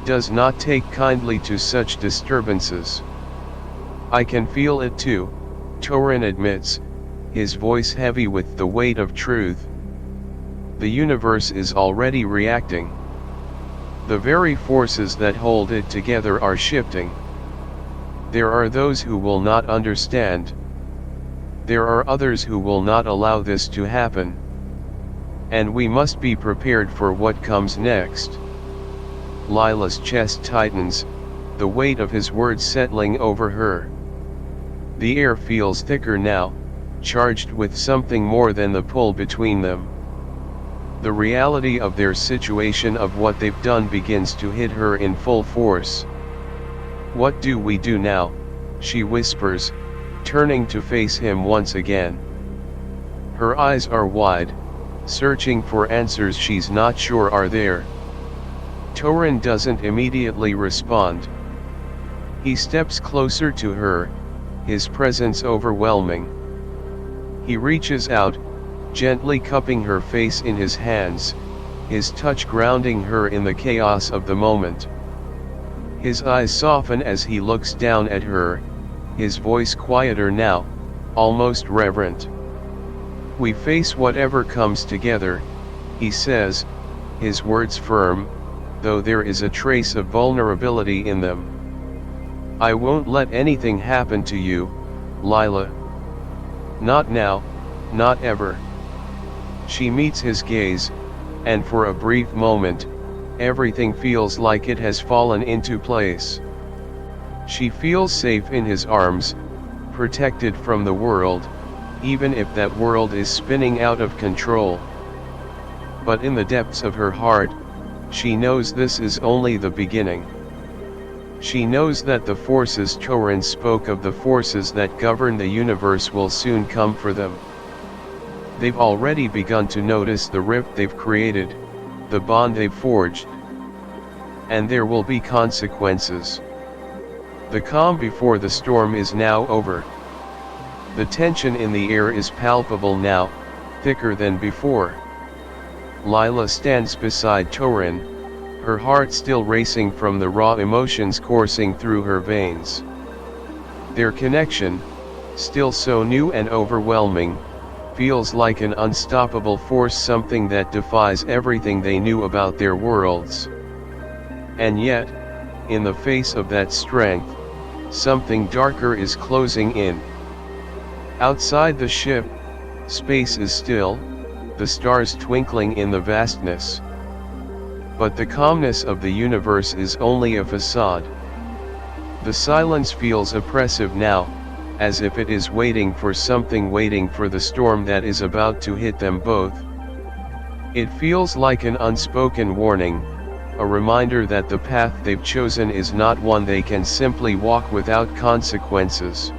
does not take kindly to such disturbances. I can feel it too, Torin admits, his voice heavy with the weight of truth. The universe is already reacting. The very forces that hold it together are shifting. There are those who will not understand. There are others who will not allow this to happen. And we must be prepared for what comes next. Lila's chest tightens, the weight of his words settling over her. The air feels thicker now, charged with something more than the pull between them. The reality of their situation, of what they've done, begins to hit her in full force. What do we do now? She whispers, turning to face him once again. Her eyes are wide, searching for answers she's not sure are there. Torin doesn't immediately respond. He steps closer to her, his presence overwhelming. He reaches out, gently cupping her face in his hands, his touch grounding her in the chaos of the moment. His eyes soften as he looks down at her, his voice quieter now, almost reverent. We face whatever comes together, he says, his words firm, though there is a trace of vulnerability in them. I won't let anything happen to you, Lila. Not now, not ever. She meets his gaze, and for a brief moment, everything feels like it has fallen into place. She feels safe in his arms, protected from the world, even if that world is spinning out of control. But in the depths of her heart, she knows this is only the beginning. She knows that the forces Torin spoke of, the forces that govern the universe, will soon come for them. They've already begun to notice the rift they've created, the bond they've forged. And there will be consequences. The calm before the storm is now over. The tension in the air is palpable now, thicker than before. Lila stands beside Torin, her heart still racing from the raw emotions coursing through her veins. Their connection, still so new and overwhelming, feels like an unstoppable force, something that defies everything they knew about their worlds. And yet, in the face of that strength, something darker is closing in. Outside the ship, space is still, the stars twinkling in the vastness. But the calmness of the universe is only a facade. The silence feels oppressive now, as if it is waiting for something, waiting for the storm that is about to hit them both. It feels like an unspoken warning, a reminder that the path they've chosen is not one they can simply walk without consequences.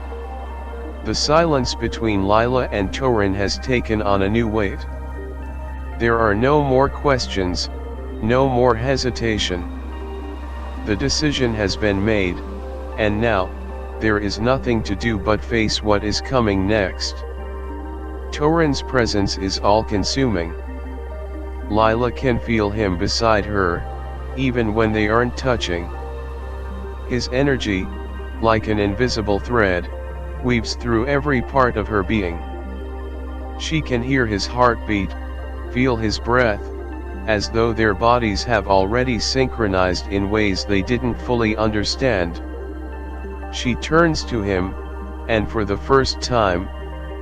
The silence between Lila and Torin has taken on a new weight. There are no more questions, no more hesitation. The decision has been made, and now, there is nothing to do but face what is coming next. Torin's presence is all-consuming. Lila can feel him beside her, even when they aren't touching. His energy, like an invisible thread, weaves through every part of her being. She can hear his heartbeat, feel his breath, as though their bodies have already synchronized in ways they didn't fully understand. She turns to him, and for the first time,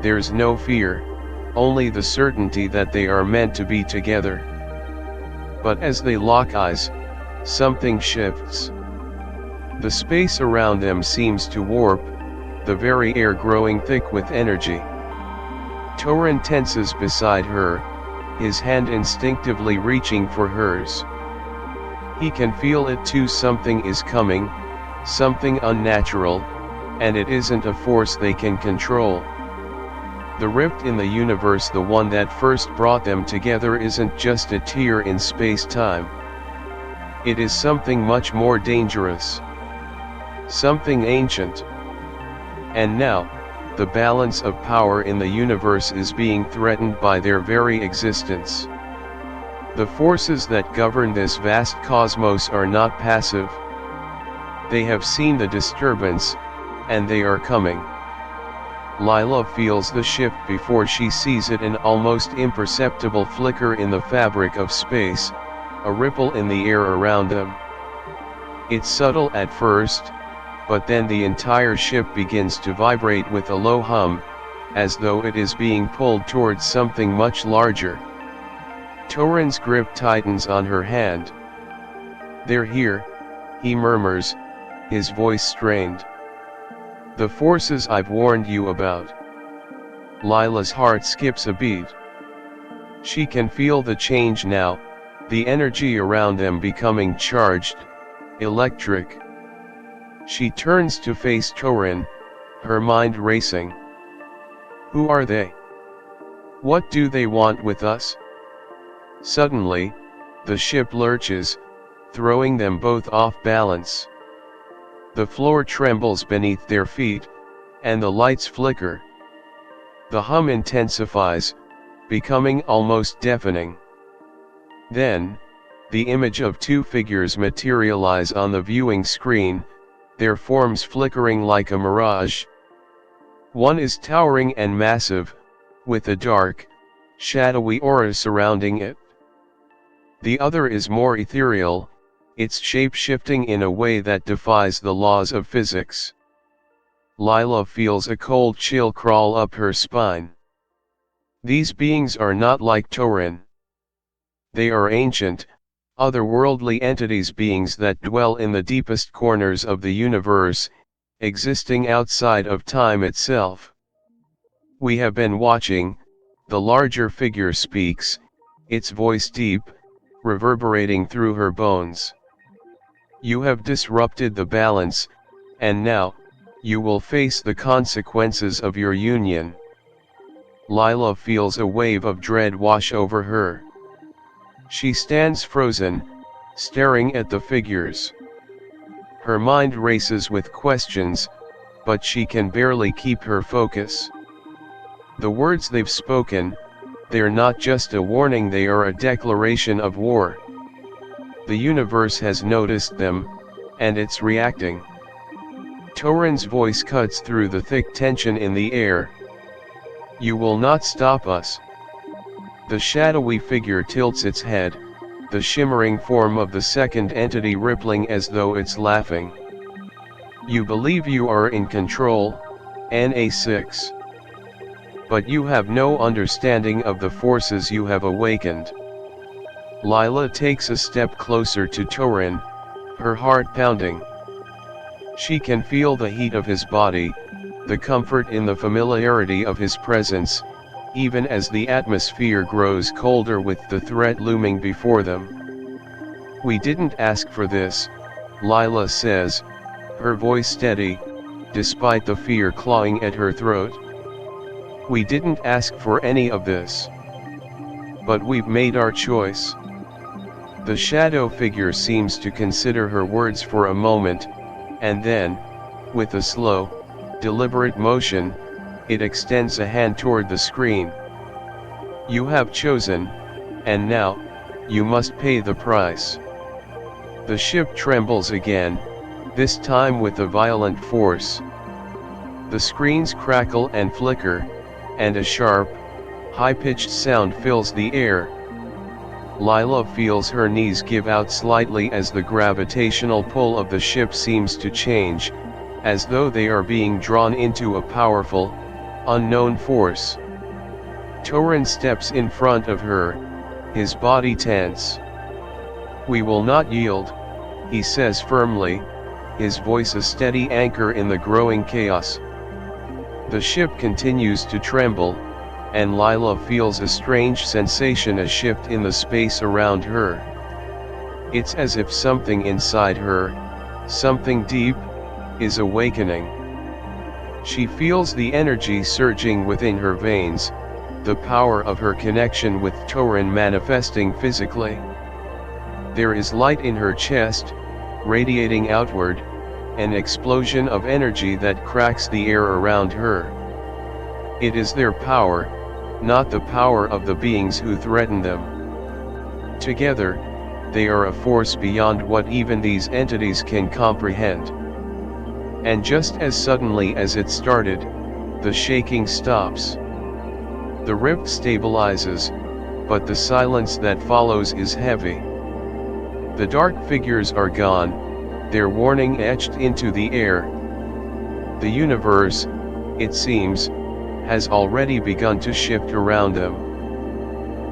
there's no fear, only the certainty that they are meant to be together. But as they lock eyes, something shifts. The space around them seems to warp, the very air growing thick with energy. Torin tenses beside her, his hand instinctively reaching for hers. He can feel it too. Something is coming, something unnatural, and it isn't a force they can control. The rift in the universe, the one that first brought them together, isn't just a tear in space-time. It is something much more dangerous. Something ancient. And now, the balance of power in the universe is being threatened by their very existence. The forces that govern this vast cosmos are not passive. They have seen the disturbance, and they are coming. Lila feels the shift before she sees it, an almost imperceptible flicker in the fabric of space, a ripple in the air around them. It's subtle at first, but then the entire ship begins to vibrate with a low hum, as though it is being pulled towards something much larger. Torin's grip tightens on her hand. "They're here," he murmurs, his voice strained. "The forces I've warned you about." Lila's heart skips a beat. She can feel the change now, the energy around them becoming charged, electric. She turns to face Torin, her mind racing. Who are they? What do they want with us? Suddenly, the ship lurches, throwing them both off balance. The floor trembles beneath their feet, and the lights flicker. The hum intensifies, becoming almost deafening. Then, the image of two figures materialize on the viewing screen, their forms flickering like a mirage. One is towering and massive, with a dark, shadowy aura surrounding it. The other is more ethereal, its shape shifting in a way that defies the laws of physics. Lila feels a cold chill crawl up her spine. These beings are not like Torin. They are ancient, otherworldly entities, beings that dwell in the deepest corners of the universe, existing outside of time itself. "We have been watching," the larger figure speaks, its voice deep, reverberating through her bones. "You have disrupted the balance, and now, you will face the consequences of your union." Lila feels a wave of dread wash over her. She stands frozen, staring at the figures. Her mind races with questions, but she can barely keep her focus. The words they've spoken, they're not just a warning, they are a declaration of war. The universe has noticed them, and it's reacting. Torin's voice cuts through the thick tension in the air. "You will not stop us." The shadowy figure tilts its head, the shimmering form of the second entity rippling as though it's laughing. "You believe you are in control, NA6. But you have no understanding of the forces you have awakened." Lila takes a step closer to Torin, her heart pounding. She can feel the heat of his body, the comfort in the familiarity of his presence, even as the atmosphere grows colder with the threat looming before them. "We didn't ask for this," Lila says, her voice steady, despite the fear clawing at her throat. "We didn't ask for any of this. But we've made our choice." The shadow figure seems to consider her words for a moment, and then, with a slow, deliberate motion, it extends a hand toward the screen. You have chosen, and now, you must pay the price. The ship trembles again, this time with a violent force. The screens crackle and flicker, and a sharp, high-pitched sound fills the air. Lila feels her knees give out slightly as the gravitational pull of the ship seems to change, as though they are being drawn into a powerful, unknown force. Torin steps in front of her, his body tense. "We will not yield," he says firmly, his voice a steady anchor in the growing chaos. The ship continues to tremble, and Lila feels a strange sensation, a shift in the space around her. It's as if something inside her, something deep, is awakening. She feels the energy surging within her veins, the power of her connection with Torin manifesting physically. There is light in her chest, radiating outward, an explosion of energy that cracks the air around her. It is their power, not the power of the beings who threaten them. Together, they are a force beyond what even these entities can comprehend. And just as suddenly as it started, the shaking stops. The rift stabilizes, but the silence that follows is heavy. The dark figures are gone, their warning etched into the air. The universe, it seems, has already begun to shift around them.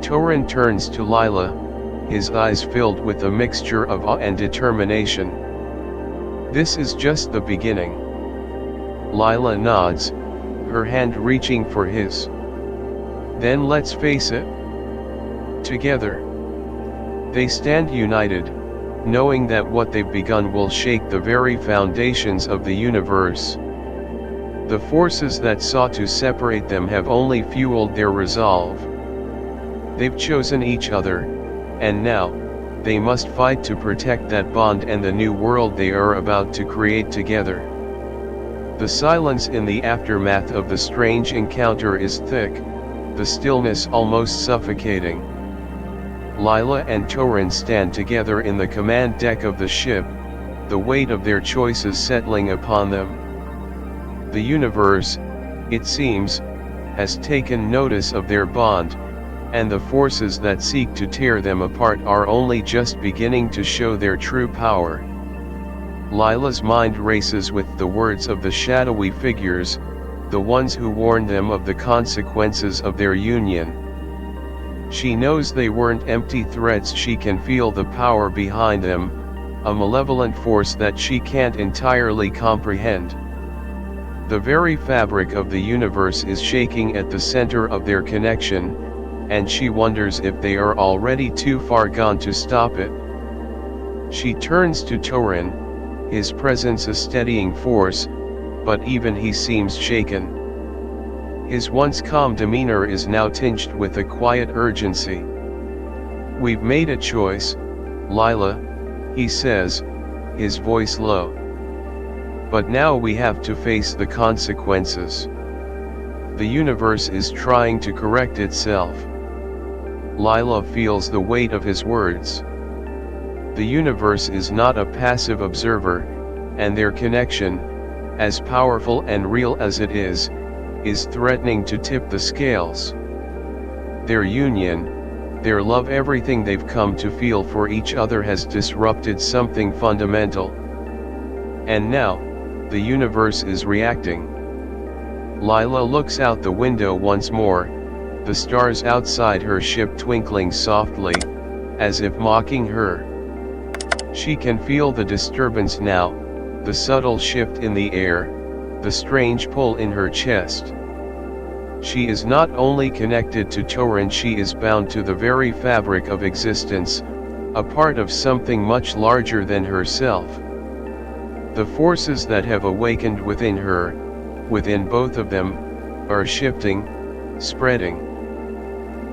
Torin turns to Lila, his eyes filled with a mixture of awe and determination. "This is just the beginning." Lila nods, her hand reaching for his. "Then let's face it." Together, they stand united, knowing that what they've begun will shake the very foundations of the universe. The forces that sought to separate them have only fueled their resolve. They've chosen each other, and now, they must fight to protect that bond and the new world they are about to create together. The silence in the aftermath of the strange encounter is thick, the stillness almost suffocating. Lila and Torin stand together in the command deck of the ship, the weight of their choices settling upon them. The universe, it seems, has taken notice of their bond, and the forces that seek to tear them apart are only just beginning to show their true power. Lila's mind races with the words of the shadowy figures, the ones who warned them of the consequences of their union. She knows they weren't empty threats. She can feel the power behind them, a malevolent force that she can't entirely comprehend. The very fabric of the universe is shaking at the center of their connection, and she wonders if they are already too far gone to stop it. She turns to Torin, his presence a steadying force, but even he seems shaken. His once calm demeanor is now tinged with a quiet urgency. "We've made a choice, Lila," he says, his voice low. "But now we have to face the consequences. The universe is trying to correct itself." Lila feels the weight of his words. The universe is not a passive observer, and their connection, as powerful and real as it is threatening to tip the scales. Their union, their love, everything they've come to feel for each other has disrupted something fundamental. And now, the universe is reacting. Lila looks out the window once more, the stars outside her ship twinkling softly, as if mocking her. She can feel the disturbance now, the subtle shift in the air, the strange pull in her chest. She is not only connected to Torin, she is bound to the very fabric of existence, a part of something much larger than herself. The forces that have awakened within her, within both of them, are shifting, spreading.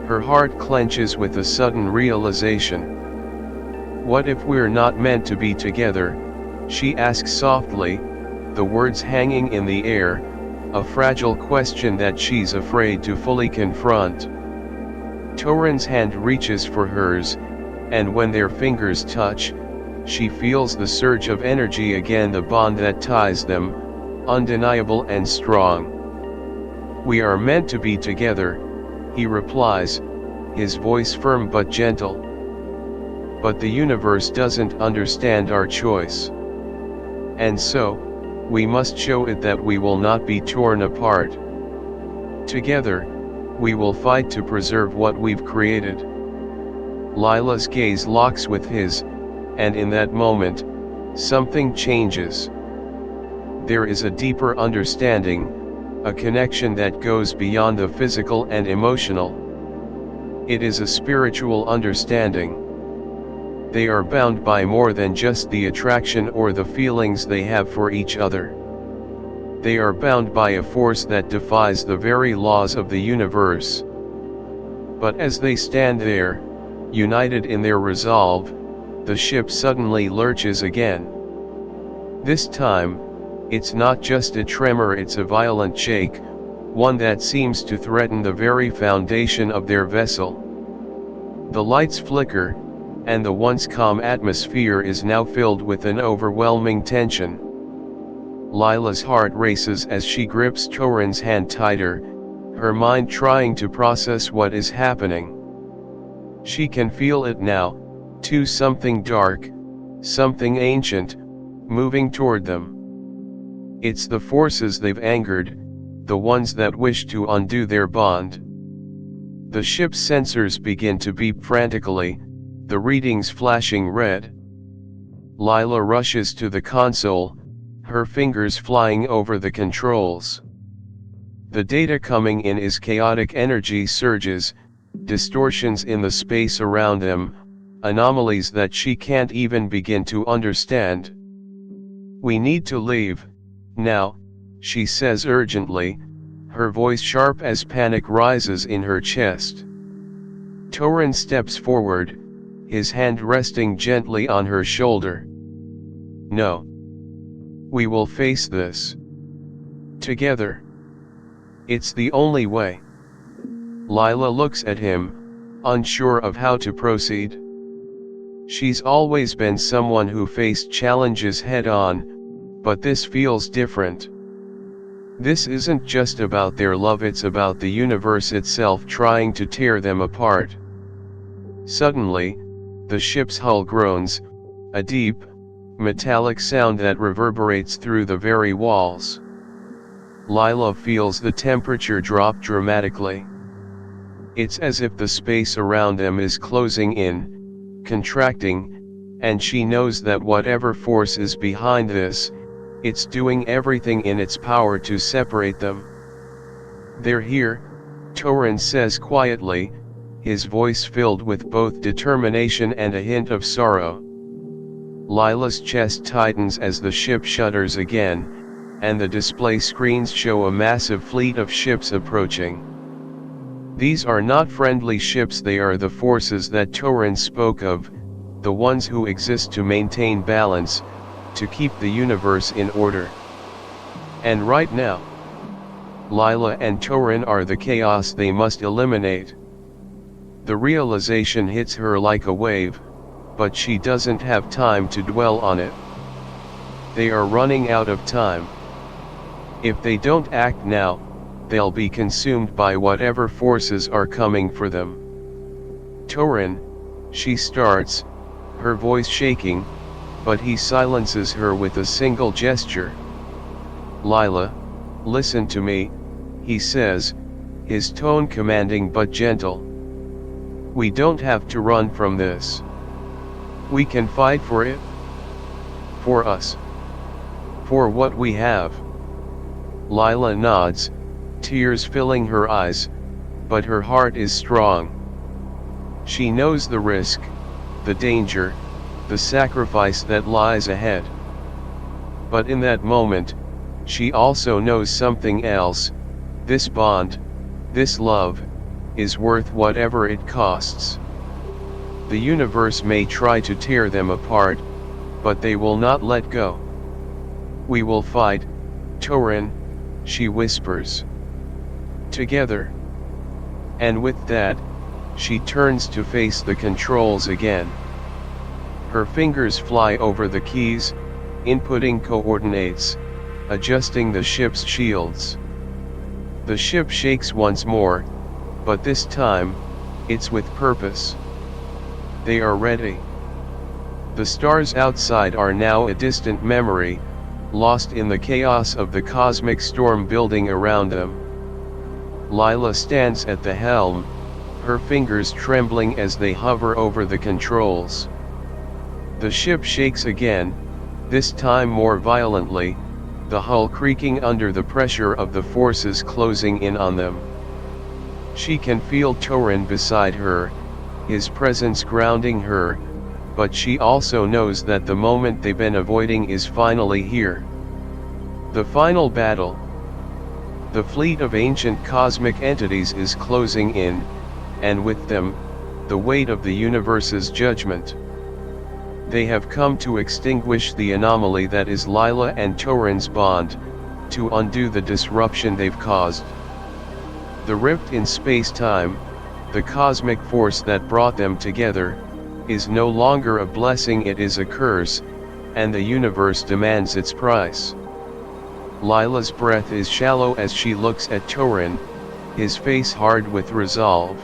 Her heart clenches with a sudden realization. "What if we're not meant to be together?" she asks softly, the words hanging in the air, a fragile question that she's afraid to fully confront. Torin's hand reaches for hers, and when their fingers touch, she feels the surge of energy again, the bond that ties them, undeniable and strong. "We are meant to be together," he replies, his voice firm but gentle. "But the universe doesn't understand our choice. And so, we must show it that we will not be torn apart. Together, we will fight to preserve what we've created." Lila's gaze locks with his, and in that moment, something changes. There is a deeper understanding, a connection that goes beyond the physical and emotional. It is a spiritual understanding. They are bound by more than just the attraction or the feelings they have for each other. They are bound by a force that defies the very laws of the universe. But as they stand there, united in their resolve, the ship suddenly lurches again. This time, it's not just a tremor, it's a violent shake, one that seems to threaten the very foundation of their vessel. The lights flicker, and the once calm atmosphere is now filled with an overwhelming tension. Lila's heart races as she grips Torin's hand tighter, her mind trying to process what is happening. She can feel it now, too, something dark, something ancient, moving toward them. It's the forces they've angered, the ones that wish to undo their bond. The ship's sensors begin to beep frantically, the readings flashing red. Lila rushes to the console, her fingers flying over the controls. The data coming in is chaotic energy surges, distortions in the space around them, anomalies that she can't even begin to understand. "We need to leave, now," she says urgently, her voice sharp as panic rises in her chest. Torin steps forward, his hand resting gently on her shoulder. "No. We will face this. Together. It's the only way." Lila looks at him, unsure of how to proceed. She's always been someone who faced challenges head-on, but this feels different. This isn't just about their love, it's about the universe itself trying to tear them apart. Suddenly, the ship's hull groans, a deep, metallic sound that reverberates through the very walls. Lila feels the temperature drop dramatically. It's as if the space around them is closing in, contracting, and she knows that whatever force is behind this, it's doing everything in its power to separate them. "They're here," Torin says quietly, his voice filled with both determination and a hint of sorrow. Lila's chest tightens as the ship shudders again, and the display screens show a massive fleet of ships approaching. These are not friendly ships, they are the forces that Torin spoke of, the ones who exist to maintain balance, to keep the universe in order. And right now, Lila and Torin are the chaos they must eliminate. The realization hits her like a wave, but she doesn't have time to dwell on it. They are running out of time. If they don't act now, they'll be consumed by whatever forces are coming for them. "Torin," she starts, her voice shaking, but he silences her with a single gesture. "Lila, listen to me," he says, his tone commanding but gentle. "We don't have to run from this. We can fight for it. For us. For what we have." Lila nods, tears filling her eyes, but her heart is strong. She knows the risk, the danger, the sacrifice that lies ahead. But in that moment, she also knows something else: this bond, this love, is worth whatever it costs. The universe may try to tear them apart, but they will not let go. "We will fight, Torin," she whispers. "Together." And with that, She turns to face the controls again. Her fingers fly over the keys, inputting coordinates, adjusting the ship's shields. The ship shakes once more, but this time, it's with purpose. They are ready. The stars outside are now a distant memory, lost in the chaos of the cosmic storm building around them. Lila stands at the helm, her fingers trembling as they hover over the controls. The ship shakes again, this time more violently, the hull creaking under the pressure of the forces closing in on them. She can feel Torin beside her, his presence grounding her, but she also knows that the moment they've been avoiding is finally here. The final battle. The fleet of ancient cosmic entities is closing in, and with them, the weight of the universe's judgment. They have come to extinguish the anomaly that is Lila and Torin's bond, to undo the disruption they've caused. The rift in space-time, the cosmic force that brought them together, is no longer a blessing, it is a curse, and the universe demands its price. Lila's breath is shallow as she looks at Torin, his face hard with resolve.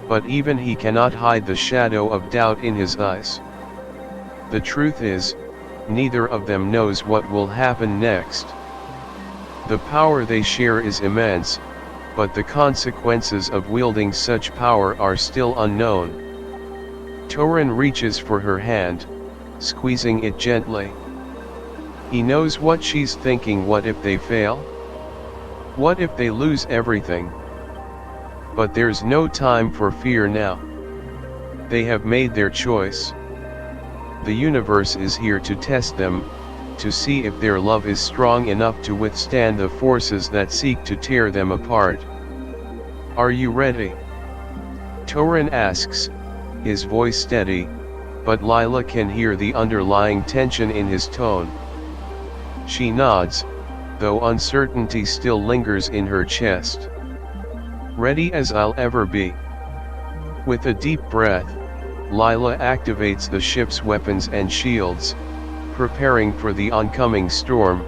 But even he cannot hide the shadow of doubt in his eyes. The truth is, neither of them knows what will happen next. The power they share is immense, but the consequences of wielding such power are still unknown. Torin reaches for her hand, squeezing it gently. He knows what she's thinking. What if they fail? What if they lose everything? But there's no time for fear now. They have made their choice. The universe is here to test them, to see if their love is strong enough to withstand the forces that seek to tear them apart. Are you ready? Torin asks, his voice steady, but Lila can hear the underlying tension in his tone. She nods, though uncertainty still lingers in her chest. Ready as I'll ever be. With a deep breath, Lila activates the ship's weapons and shields, preparing for the oncoming storm.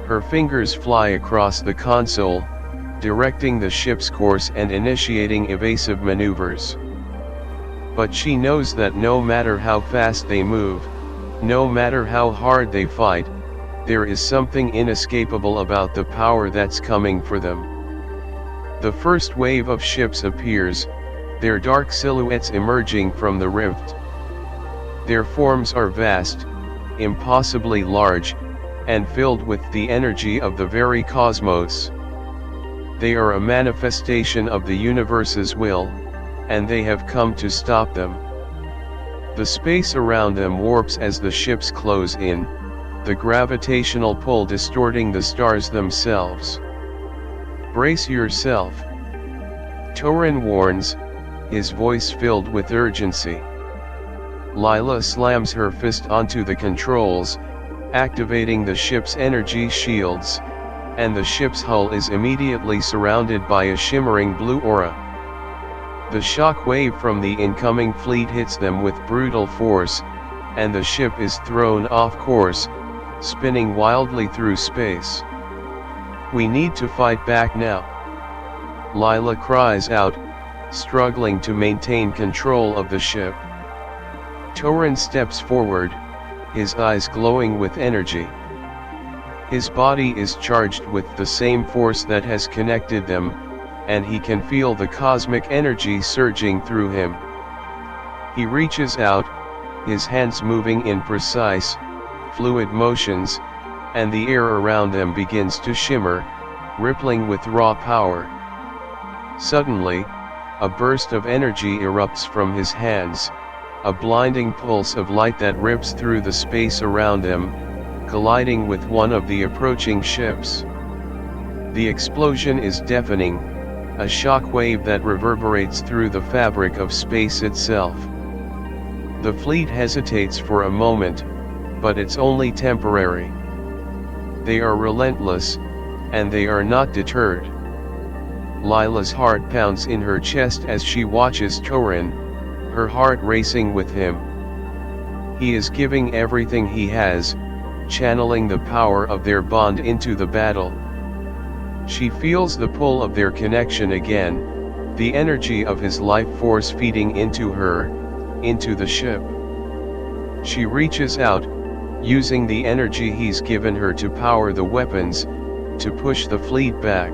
Her fingers fly across the console, directing the ship's course and initiating evasive maneuvers. But she knows that no matter how fast they move, no matter how hard they fight, there is something inescapable about the power that's coming for them. The first wave of ships appears, their dark silhouettes emerging from the rift. Their forms are vast, impossibly large, and filled with the energy of the very cosmos. They are a manifestation of the universe's will, and they have come to stop them. The space around them warps as the ships close in, the gravitational pull distorting the stars themselves. Brace yourself. Torin warns, his voice filled with urgency. Lila slams her fist onto the controls, activating the ship's energy shields, and the ship's hull is immediately surrounded by a shimmering blue aura. The shock wave from the incoming fleet hits them with brutal force, and the ship is thrown off course, spinning wildly through space. We need to fight back now. Lila cries out, struggling to maintain control of the ship. Torin steps forward, his eyes glowing with energy. His body is charged with the same force that has connected them, and he can feel the cosmic energy surging through him. He reaches out, his hands moving in precise, fluid motions, and the air around them begins to shimmer, rippling with raw power. Suddenly, a burst of energy erupts from his hands, a blinding pulse of light that rips through the space around them, colliding with one of the approaching ships. The explosion is deafening, a shock wave that reverberates through the fabric of space itself. The fleet hesitates for a moment, but it's only temporary. They are relentless, and they are not deterred. Lila's heart pounds in her chest as she watches Torin, her heart racing with him. He is giving everything he has, channeling the power of their bond into the battle. She feels the pull of their connection again, the energy of his life force feeding into her, into the ship. She reaches out, using the energy he's given her to power the weapons, to push the fleet back.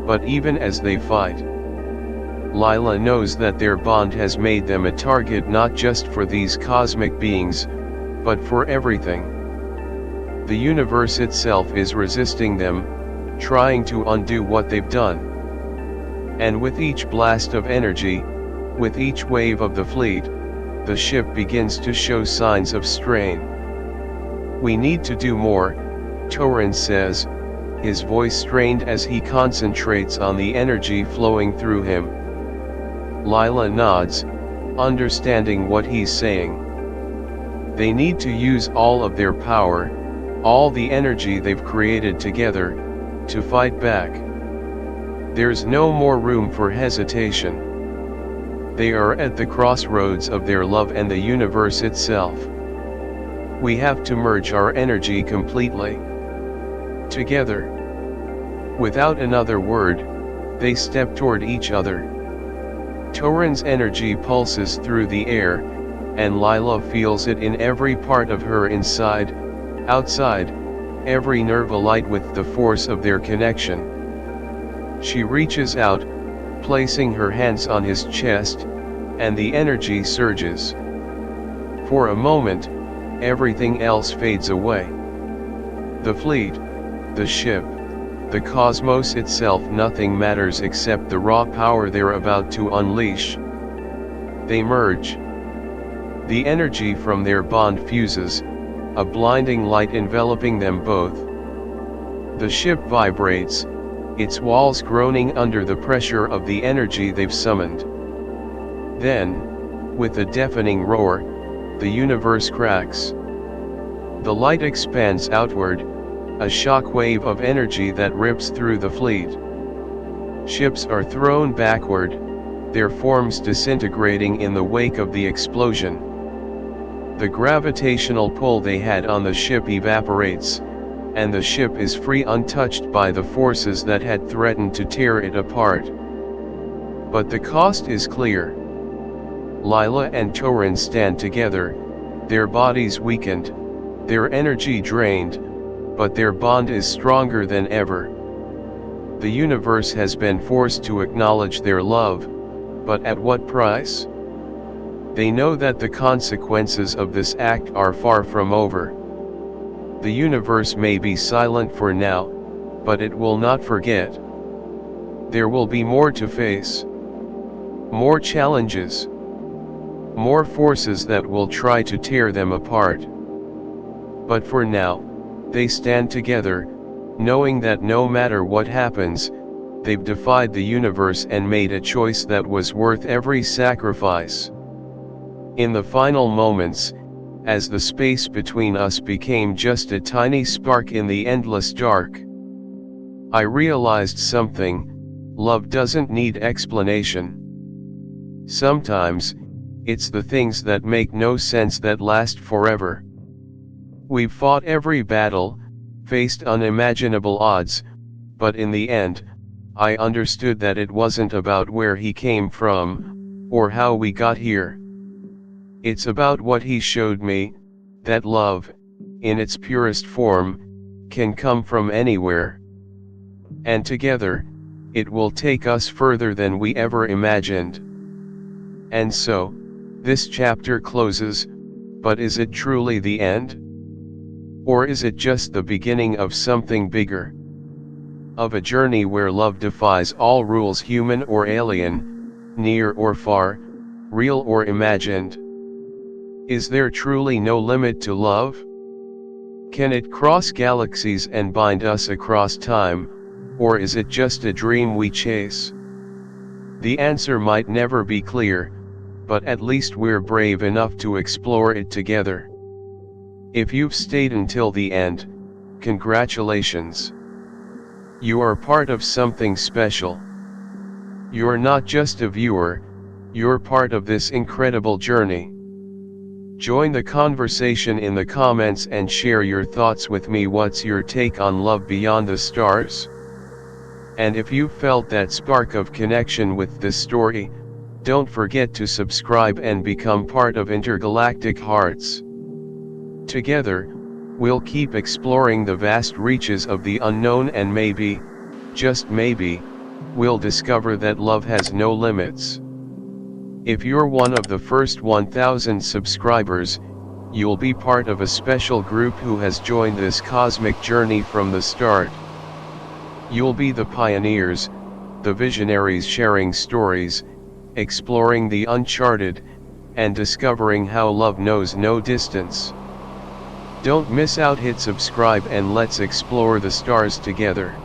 But even as they fight, Lila knows that their bond has made them a target not just for these cosmic beings, but for everything. The universe itself is resisting them, trying to undo what they've done. And with each blast of energy, with each wave of the fleet, the ship begins to show signs of strain. "We need to do more," Torin says, his voice strained as he concentrates on the energy flowing through him. Lila nods, understanding what he's saying. They need to use all of their power, all the energy they've created together, to fight back. There's no more room for hesitation. They are at the crossroads of their love and the universe itself. We have to merge our energy completely. Together. Without another word, they step toward each other. Torin's energy pulses through the air, and Lila feels it in every part of her, inside, outside, every nerve alight with the force of their connection. She reaches out, placing her hands on his chest, and the energy surges. For a moment, everything else fades away. The fleet, the ship, the cosmos itself, nothing matters except the raw power they're about to unleash. They merge. The energy from their bond fuses, a blinding light enveloping them both. The ship vibrates, its walls groaning under the pressure of the energy they've summoned. Then, with a deafening roar, the universe cracks. The light expands outward, a shock wave of energy that rips through the fleet. Ships are thrown backward, their forms disintegrating in the wake of the explosion. The gravitational pull they had on the ship evaporates, and the ship is free, untouched by the forces that had threatened to tear it apart. But the cost is clear. Lila and Torin stand together, their bodies weakened, their energy drained, but their bond is stronger than ever. The universe has been forced to acknowledge their love, but at what price? They know that the consequences of this act are far from over. The universe may be silent for now, but it will not forget. There will be more to face. More challenges. More forces that will try to tear them apart. But for now, they stand together, knowing that no matter what happens, they've defied the universe and made a choice that was worth every sacrifice. In the final moments, as the space between us became just a tiny spark in the endless dark, I realized something: love doesn't need explanation. Sometimes, it's the things that make no sense that last forever. We've fought every battle, faced unimaginable odds, but in the end, I understood that it wasn't about where he came from, or how we got here. It's about what he showed me, that love, in its purest form, can come from anywhere. And together, it will take us further than we ever imagined. And so, this chapter closes, but is it truly the end? Or is it just the beginning of something bigger? Of a journey where love defies all rules, human or alien, near or far, real or imagined? Is there truly no limit to love? Can it cross galaxies and bind us across time, or is it just a dream we chase? The answer might never be clear, but at least we're brave enough to explore it together. If you've stayed until the end, congratulations. You are part of something special. You're not just a viewer, you're part of this incredible journey. Join the conversation in the comments and share your thoughts with me. What's your take on love beyond the stars? And if you felt that spark of connection with this story, don't forget to subscribe and become part of Intergalactic Hearts. Together, we'll keep exploring the vast reaches of the unknown, and maybe, just maybe, we'll discover that love has no limits. If you're one of the first 1,000 subscribers, you'll be part of a special group who has joined this cosmic journey from the start. You'll be the pioneers, the visionaries sharing stories, exploring the uncharted, and discovering how love knows no distance. Don't miss out, hit subscribe and let's explore the stars together.